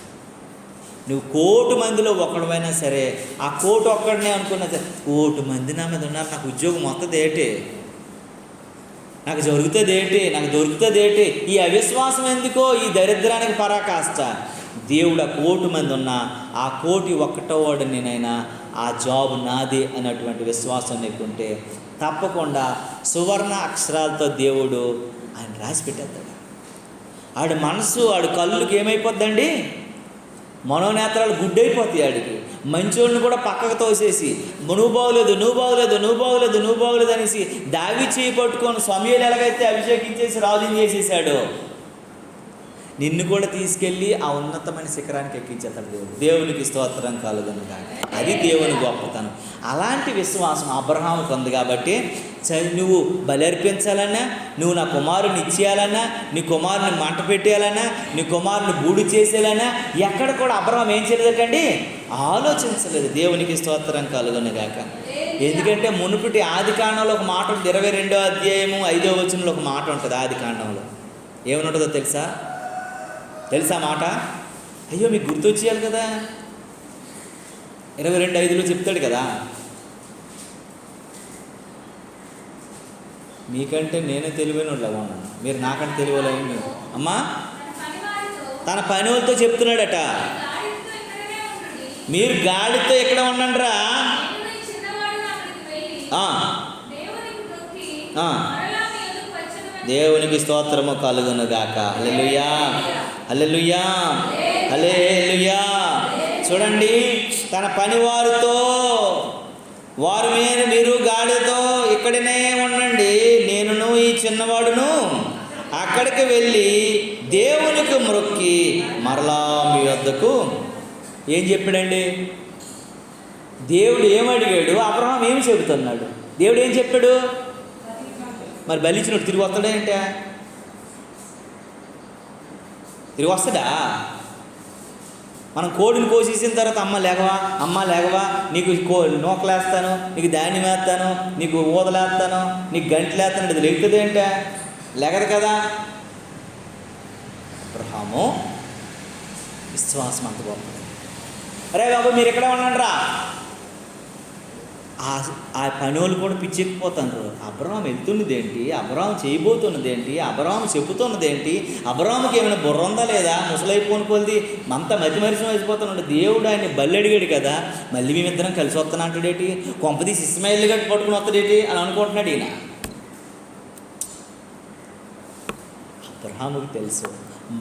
నువ్వు 1,000,000 మందిలో ఒకడమైనా సరే, ఆ 1,000,000 ఒక్కడనే అనుకున్నా సరే, 1,000,000 మంది నా మీద ఉన్నారు, నాకు ఉద్యోగం వస్తుంది ఏంటి, నాకు జరుగుతుంది ఏంటి, నాకు దొరుకుతుంది ఏంటి, ఈ అవిశ్వాసం ఎందుకో, ఈ దరిద్రానికి పరాకాష్ట. దేవుడు ఆ 1,000,000 మంది ఉన్నా ఆ 1,001 నేనైనా ఆ జాబ్ నాదే అన్నటువంటి విశ్వాసం నీకుంటే తప్పకుండా సువర్ణ అక్షరాలతో దేవుడు ఆయన రాసి పెట్టేస్తాడు. ఆడి మనసు, ఆడి కళ్ళుకి ఏమైపోద్దండి? మనోనేత్రాలు గుడ్డైపోతాయి. ఆడికి మంచోళ్ళని కూడా పక్కకు తోసేసి నువ్వు బాగోలేదు, నువ్వు బాగోలేదు, నువ్వు బాగోలేదు, నువ్వు బాగోలేదు అనేసి దావీదు చేయి పట్టుకొని సమూయేలు ఎలాగైతే అభిషేకించేసి రాజుని చేసేసాడు, నిన్ను కూడా తీసుకెళ్ళి ఆ ఉన్నతమైన శిఖరానికి ఎక్కించేస్తాడు దేవుడు. దేవునికి స్తోత్రం కలుగును గాక. అది దేవుని గొప్పతనం. అలాంటి విశ్వాసం అబ్రహాముకు ఉంది కాబట్టి నువ్వు బలి అర్పించాలన్నా, నువ్వు నా కుమారుని ఇచ్చేయాలన్నా, నీ కుమారుని మంట పెట్టేయాలన్నా, నీ కుమారుని బూడి చేసేయాలన్నా ఎక్కడ కూడా అబ్రహాం ఏం చేయలేదండి, ఆలోచించలేదు. దేవునికి స్తోత్రం కలుగును గాక. ఎందుకంటే మునుపటి ఆదికాండంలో ఒక మాట ఉంటుంది, 22వ అధ్యాయము 5వ వచనంలో ఒక మాట ఉంటుంది. ఆదికాండంలో ఏమనుంటుందో తెలుసా మాట? అయ్యో మీకు గుర్తొచ్చేయాలి కదా, 22:5లో చెప్తాడు కదా, మీకంటే నేనే తెలివైన వాళ్ళగా ఉన్నాను, మీరు నాకంటే తెలియలేని మీరు. అమ్మా తన పని వాళ్ళతో చెప్తున్నాడట, మీరు గాడితో ఎక్కడ ఉండండిరా, దేవునికి స్తోత్రము కలుగును గాక. హల్లెలూయా, హల్లెలూయా, హల్లెలూయా. చూడండి, తన పని వారి మీద మీరు గాడితో ఇక్కడనే ఉండండి, నేనును ఈ చిన్నవాడును అక్కడికి వెళ్ళి దేవునికి మొక్కి మరలా మీ వద్దకు. ఏం చెప్పాడండి దేవుడు? ఏమడిగాడు? అబ్రహాం ఏమి చెబుతున్నాడు? దేవుడు ఏం చెప్పాడు? మరి బలిచ్చినట్టు తిరిగి వస్తాడేంటా? తిరిగి వస్తాడా? మనం కోడిని కోసేసిన తర్వాత అమ్మ లేగవా, నీకు నూకలేస్తాను, నీకు ధాన్యం వేస్తాను, నీకు ఊదలేస్తాను, నీకు గంటలేస్తాను, ఇది లేగుతుంది ఏంటా? లేగదు కదా. అబ్రహాము విశ్వాసం అంత గొప్పది. అరే బాబు మీరు ఎక్కడ ఉండండి రా, ఆ పని వాళ్ళు కూడా పిచ్చెక్కిపోతారు. అబ్రహాం వెళ్తున్నది ఏంటి, అబ్రహాం చేయబోతున్నది ఏంటి, అబ్రహాం చెబుతున్నది ఏంటి, అబ్రహాంకి ఏమైనా బుర్ర ఉందా లేదా, ముసలైపోని కొలిది అంతా మరిచిమరిసం అయిపోతున్నాడు. దేవుడు ఆయన్ని బల్లి అడిగాడు కదా, మళ్ళీ మేమిద్దరం కలిసి వస్తాను అంటాడేటి, కొంపదీసి ఇస్మాయిల్ గట్టి పట్టుకుని వస్తాడేటి అని అనుకుంటున్నాడు ఈయన. అబ్రహాముకి తెలుసు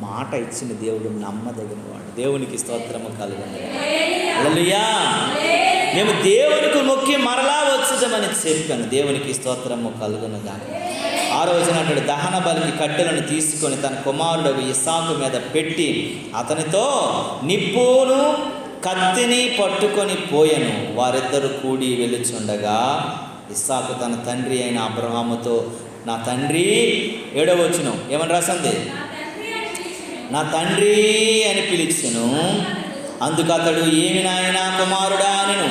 మాట ఇచ్చిన దేవుడు నమ్మదగిన వాడు. దేవునికి స్తోత్రము కలుగును. హల్లెలూయా. మేము దేవునికి మొక్కి మరలా వచ్చేదామని చెప్పాను. దేవునికి స్తోత్రము కలుగును గాక. ఆ రోజున అతడు దహన బలికి కట్టెలను తీసుకొని తన కుమారుడు ఇస్సాకు మీద పెట్టి అతనితో నిప్పును కత్తిని పట్టుకొని పోయెను. వారిద్దరూ కూడి వెళ్ళుచుండగా ఇస్సాకు తన తండ్రి అయిన అబ్రహాముతో, నా తండ్రి, 7వ వచనం ఏమని రాసింది, నా తండ్రి అని పిలిచెను. అందుకు అతడు, ఏమి నాయనా కుమారుడా అనెను.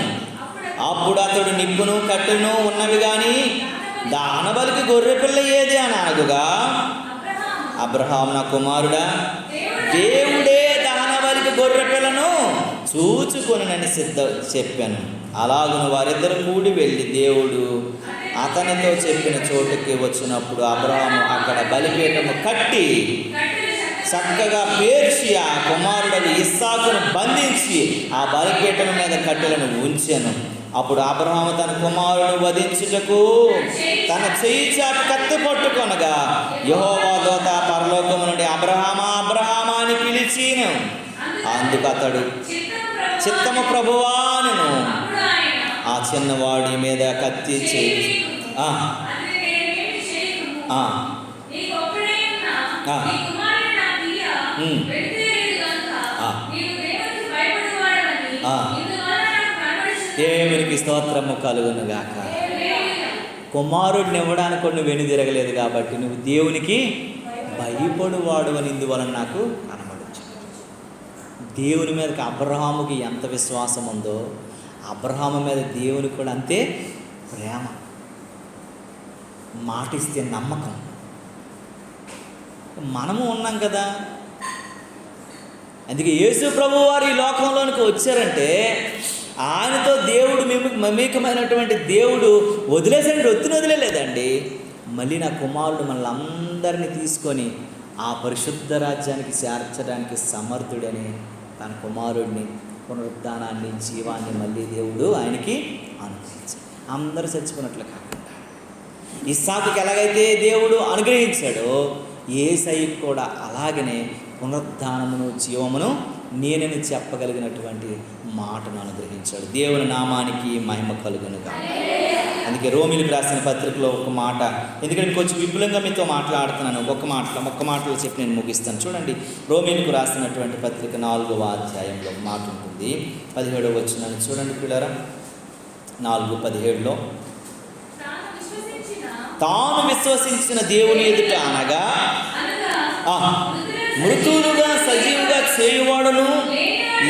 అప్పుడు అతడు, నిప్పును కట్టెను ఉన్నవి కానీ దానబలికి గొర్రెపిల్ల ఏది అని అనగా, అబ్రహాం, నా కుమారుడా, దేవుడే దహనబలికి గొర్రెపిల్లను చూచుకొనునని చెప్పాను. అలాగును వారిద్దరు కూడి వెళ్ళి దేవుడు అతనితో చెప్పిన చోటుకి వచ్చినప్పుడు అబ్రహాము అక్కడ బలిపీఠము కట్టి చక్కగా పేర్చి ఆ కుమారుడు ఇస్సాకును బంధించి ఆ బలిపీఠం మీద కట్టెలను ఉంచెను. అప్పుడు అబ్రహాము తన కుమారుడు వధించుటకు తన చెయ్యి చాపి కత్తి పట్టుకొనగా యెహోవా దూత పరలోకము నుండి అబ్రహామా అబ్రహామా అని పిలిచిను. అందుకు అతడు చిత్తము ప్రభువా అనెను. ఆ చిన్నవాడి మీద కత్తి చేయి దేవునికి స్తోత్రము కలుగునుగాక. కుమారుడిని ఇవ్వడానికి కూడా నువ్వు వెనుదిరగలేదు కాబట్టి నువ్వు దేవునికి భయపడువాడు అని ఇందువలన నాకు కనబడచ్చు. దేవుని మీదకి అబ్రహాముకి ఎంత విశ్వాసం ఉందో అబ్రహాము మీద దేవునికి కూడా అంతే ప్రేమ, మాటిస్తే నమ్మకం. మనము ఉన్నాం కదా. అందుకే యేసు ప్రభు వారు ఈ లోకంలోనికి వచ్చారంటే ఆయనతో దేవుడు మమేకమైనటువంటి దేవుడు వదిలేసండి, వదిలేలేదండి. మళ్ళీ నా కుమారుడు మనల్ని అందరినీ తీసుకొని ఆ పరిశుద్ధ రాజ్యానికి చేర్చడానికి సమర్థుడని తన కుమారుడిని పునరుద్ధానాన్ని జీవాన్ని మళ్ళీ దేవుడు ఆయనకి అనుగ్రహించాడు. అందరూ చచ్చిపోయినట్లు కాకుండా ఇస్సాకుకి ఎలాగైతే దేవుడు అనుగ్రహించాడో యేసయ్యకు కూడా అలాగనే పునరుద్ధానమును జీవమును నేనని చెప్పగలిగినటువంటి మాటను అనుగ్రహించాడు. దేవుని నామానికి మహిమ కలుగునుగా. అందుకే రోమీలకు రాసిన పత్రికలో ఒక మాట, ఎందుకంటే కొంచెం విపులంగా మీతో మాట్లాడుతున్నాను, ఒక్క మాటలో చెప్పి నేను ముగిస్తాను. చూడండి, రోమీలకు రాసినటువంటి పత్రిక 4వ అధ్యాయంలో మాట ఉంటుంది. 17వ వచనాన్ని చూడండి పిల్లరా. 4:17లో తాను విశ్వసించిన దేవుని ఎదుట అనగా మృతులుగా సజీవుగా చేయువాడును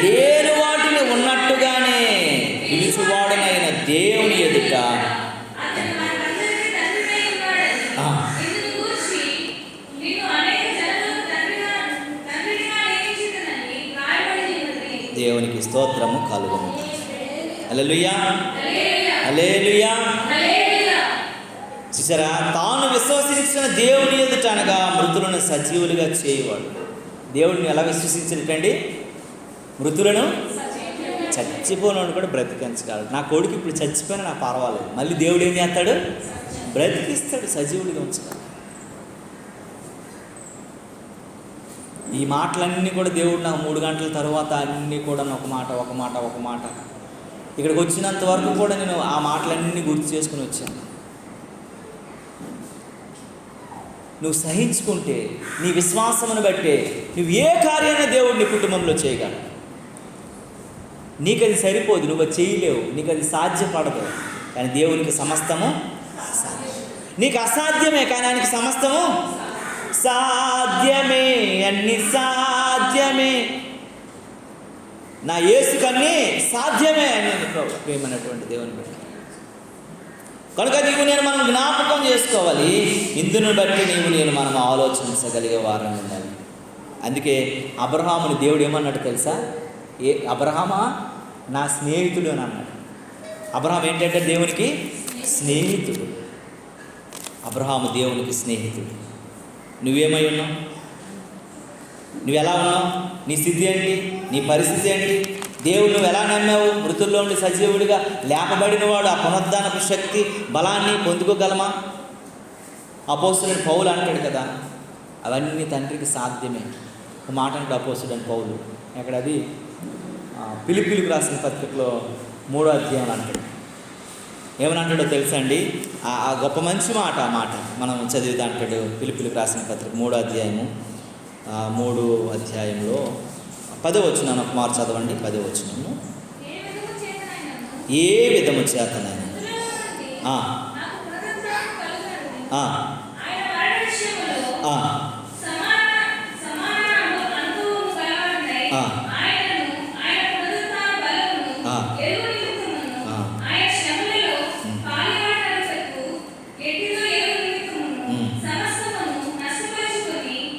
లేని వాటిని ఉన్నట్టుగానే పిలుచువాడునైన దేవుని ఎదుట దేవునికి స్తోత్రము కలుగును. హల్లెలూయా, హల్లెలూయా. చూసారా, తాను విశ్వసించిన దేవుని ఎదుట అనగా మృతులను సజీవులుగా చేయవాడు. దేవుడిని ఎలా విశ్వసించినట్టండి? మృతులను చచ్చిపోయినోడు కూడా బ్రతికించగలడు. నా కొడుకు ఇప్పుడు చచ్చిపోయినా నాకు పర్వాలేదు, మళ్ళీ దేవుడు ఏం చేస్తాడు? బ్రతికిస్తాడు, సజీవుడిగా ఉంచగలడు. ఈ మాటలన్నీ కూడా దేవుడు నాకు 3 గంటల తర్వాత అన్నీ కూడా ఒక మాట ఇక్కడికి వచ్చినంత వరకు కూడా నేను ఆ మాటలన్నీ గుర్తు చేసుకుని వచ్చాను. నువ్వు సహించుకుంటే, నీ విశ్వాసమును బట్టే నువ్వు ఏ కార్యాన్ని దేవుడు నీ కుటుంబంలో చేయగలవు. నీకు అది సరిపోదు, నువ్వు అది చేయలేవు, నీకు అది సాధ్యపడదు. కానీ దేవునికి సమస్తము సాధ్యం. నీకు అసాధ్యమే, కానీ ఆయనకి సమస్తము సాధ్యమే. అన్ని సాధ్యమే, నా యేసుకన్నీ సాధ్యమే అని ప్రేమైనటువంటి దేవుని బట్టి. కనుక నీవు నేను మనం జ్ఞాపకం చేసుకోవాలి. ఇందును బట్టి నేను మనం ఆలోచించగలిగే వారని ఉండాలి. అందుకే అబ్రహాముని దేవుడు ఏమన్నాడు తెలుసా? అబ్రహామా నా స్నేహితుడు అని అన్నాడు. అబ్రహాం ఏంటంటే దేవునికి స్నేహితుడు. అబ్రహాము దేవునికి స్నేహితుడు. నువ్వేమై ఉన్నావు? నువ్వు ఎలా ఉన్నావు? నీ స్థితి ఏంటి? నీ పరిస్థితి ఏంటి? దేవుడు నువ్వు ఎలా నమ్మావు? మృతుల్లో ఉండి సజీవుడిగా లేపబడిన వాడు ఆ పునరుద్ధానపు శక్తి బలాన్ని పొందుకోగలమా? అపోస్తులుని పౌలు అంటాడు కదా, అవన్నీ తండ్రికి సాధ్యమే. ఒక మాట అంటాడు అపోస్తులుని పౌలు, ఎక్కడ అది ఫిలిప్పీలకు రాసిన పత్రికలో 3వ అధ్యాయం అంటాడు. ఏమని అంటాడో తెలుసా అండి? ఆ గొప్ప మంచి మాట, ఆ మాట మనం చదివితే అంటాడు. ఫిలిప్పీలకు రాసిన పత్రిక 3వ అధ్యాయము 3వ అధ్యాయంలో 10వ వచనం ఒక మారు చదవండి. 10వ వచనము, ఏ విధము చేతనైనా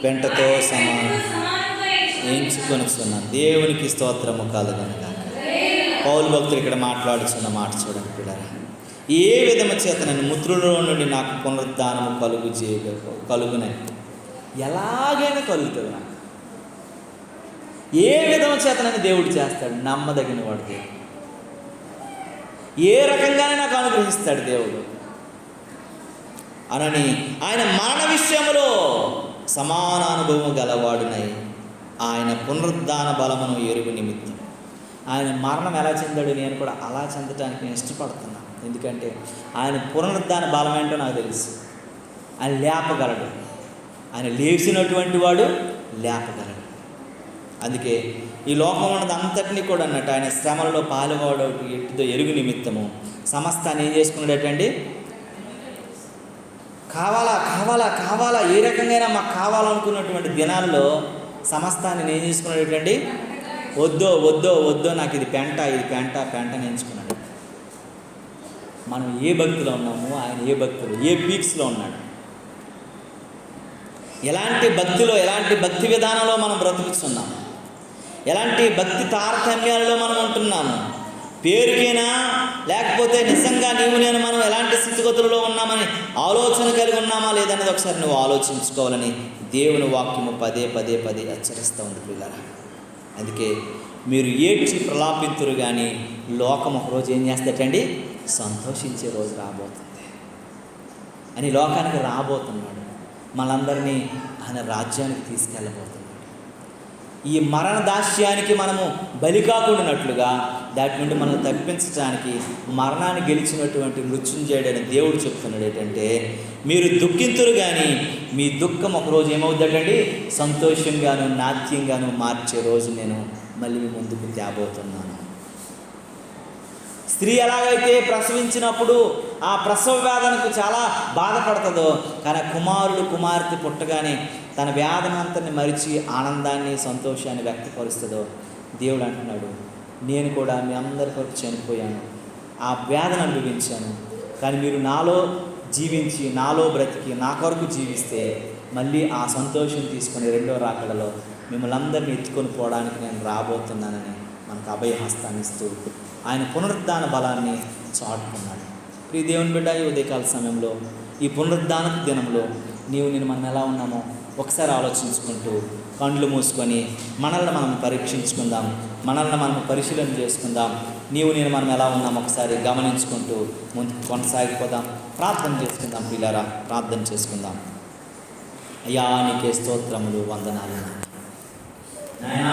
పెంటతో సమానం ఎంచుకొనిస్తున్నాను. దేవునికి స్తోత్రము కలుగునుగాక. పౌలు భక్తులు ఇక్కడ మాట్లాడుతున్న మాట చూడండి పిల్లరా. ఏ విధము చేత నేను మృతుల్లో నుండి నాకు పునరుద్ధానము కలుగునని. ఎలాగైనా కలుగుతుంది నాకు. ఏ విధము చేతనని దేవుడు చేస్తాడు. నమ్మదగిన వాడు దేవుడు. ఏ రకంగానే నాకు అనుగ్రహిస్తాడు దేవుడు అనని ఆయన మరణ విషయంలో సమాన అనుభవం గలవాడునై ఆయన పునరుద్ధాన బలమును ఎరుగు నిమిత్తం. ఆయన మరణం ఎలా చెందాడు, నేను కూడా అలా చెందటానికి నేను ఇష్టపడుతున్నాను. ఎందుకంటే ఆయన పునరుద్ధాన బలం ఏంటో నాకు తెలుసు. ఆయన లేపగలడు, ఆయన లేచినటువంటి వాడు లేపగలడు. అందుకే ఈ లోకం ఉన్నది అంతటినీ కూడా అన్నట్టు ఆయన శ్రమలలో పాలువాడు ఎట్టిదో ఎరుగు నిమిత్తము సమస్తాన్ని ఏం చేసుకున్నాడటండి, కావాలా కావాలా కావాలా ఏ రకంగా మాకు కావాలనుకున్నటువంటి దినాల్లో సమస్తాన్ని ఏం చేసుకున్నాడటండి, వద్దో వద్దో వద్దో నాకు ఇది పెంట పెంటని ఎంచుకున్నాడు. మనం ఏ భక్తిలో ఉన్నాము, ఆయన ఏ భక్తులు, ఏ పీక్స్లో ఉన్నాడు, ఎలాంటి భక్తిలో, ఎలాంటి భక్తి విధానంలో మనం బ్రతుకుతున్నాము, ఎలాంటి భక్తి తారతమ్యాలలో మనం ఉంటున్నాము, పేరుకైనా లేకపోతే నిజంగా నీవు నేను మనం ఎలాంటి స్థితిగతులలో ఉన్నామని ఆలోచన కలిగి ఉన్నామా లేదనేది ఒకసారి నువ్వు ఆలోచించుకోవాలని దేవుని వాక్యము పదే పదే పదే హెచ్చరిస్తూ ఉంది పిల్లరా. అందుకే మీరు ఏడ్చి ప్రలాపింతురు కానీ లోకం ఒకరోజు ఏం చేస్తాటండి, సంతోషించే రోజు రాబోతుంది అని లోకానికి రాబోతున్నాడు. మనందరినీ ఆయన రాజ్యానికి తీసుకెళ్ళబోతున్నాడు. ఈ మరణ దాస్యానికి మనము బలి కాకుండానట్లుగా దాటి నుండి మనల్ని తప్పించడానికి మరణాన్ని గెలిచినటువంటి మృత్యుంజయుడని దేవుడు చెప్తున్నాడు ఏంటంటే, మీరు దుఃఖింతురు కానీ మీ దుఃఖం ఒకరోజు ఏమవుతుందండి, సంతోషంగాను నాట్యంగాను మార్చే రోజు నేను మళ్ళీ మీ ముందుకు తేబోతున్నాను. స్త్రీ ఎలాగైతే ప్రసవించినప్పుడు ఆ ప్రసవ వేదనకు చాలా బాధపడుతుందో, కానీ కుమారుడు కుమార్తె పుట్టగానే తన వేదనంతని మరిచి ఆనందాన్ని సంతోషాన్ని వ్యక్తపరుస్తుందో, దేవుడు అంటున్నాడు నేను కూడా మీ అందరి కొరకు చనిపోయాను, ఆ వేదన అనుభవించాను, కానీ మీరు నాలో జీవించి నాలో బ్రతికి నా కొరకు జీవిస్తే మళ్ళీ ఆ సంతోషం తీసుకొని రెండో రాకడలో మిమ్మల్ని అందరినీ ఎత్తుకొని పోవడానికి నేను రాబోతున్నానని మనకు అభయహస్తాన్ని ఇస్తూ ఆయన పునరుద్ధాన బలాన్ని చాటుకున్నాడు. ఈ దేవుని బిడ్డ ఈ ఉదయకాల సమయంలో ఈ పునరుద్ధాన దినంలో నేను మనం ఎలా ఉన్నామో ఒకసారి ఆలోచించుకుంటూ కళ్ళు మూసుకొని మనల్ని మనం పరీక్షించుకుందాం, మనల్ని మనం పరిశీలన చేసుకుందాం. నేను మనం ఎలా ఉన్నామో ఒకసారి గమనించుకుంటూ ముందుకు కొనసాగిపోదాం. ప్రార్థన చేసుకుందాం పిల్లారా, ప్రార్థన చేసుకుందాం. అయ్యా నీకే స్తోత్రములు, వందనాలు నాయనా.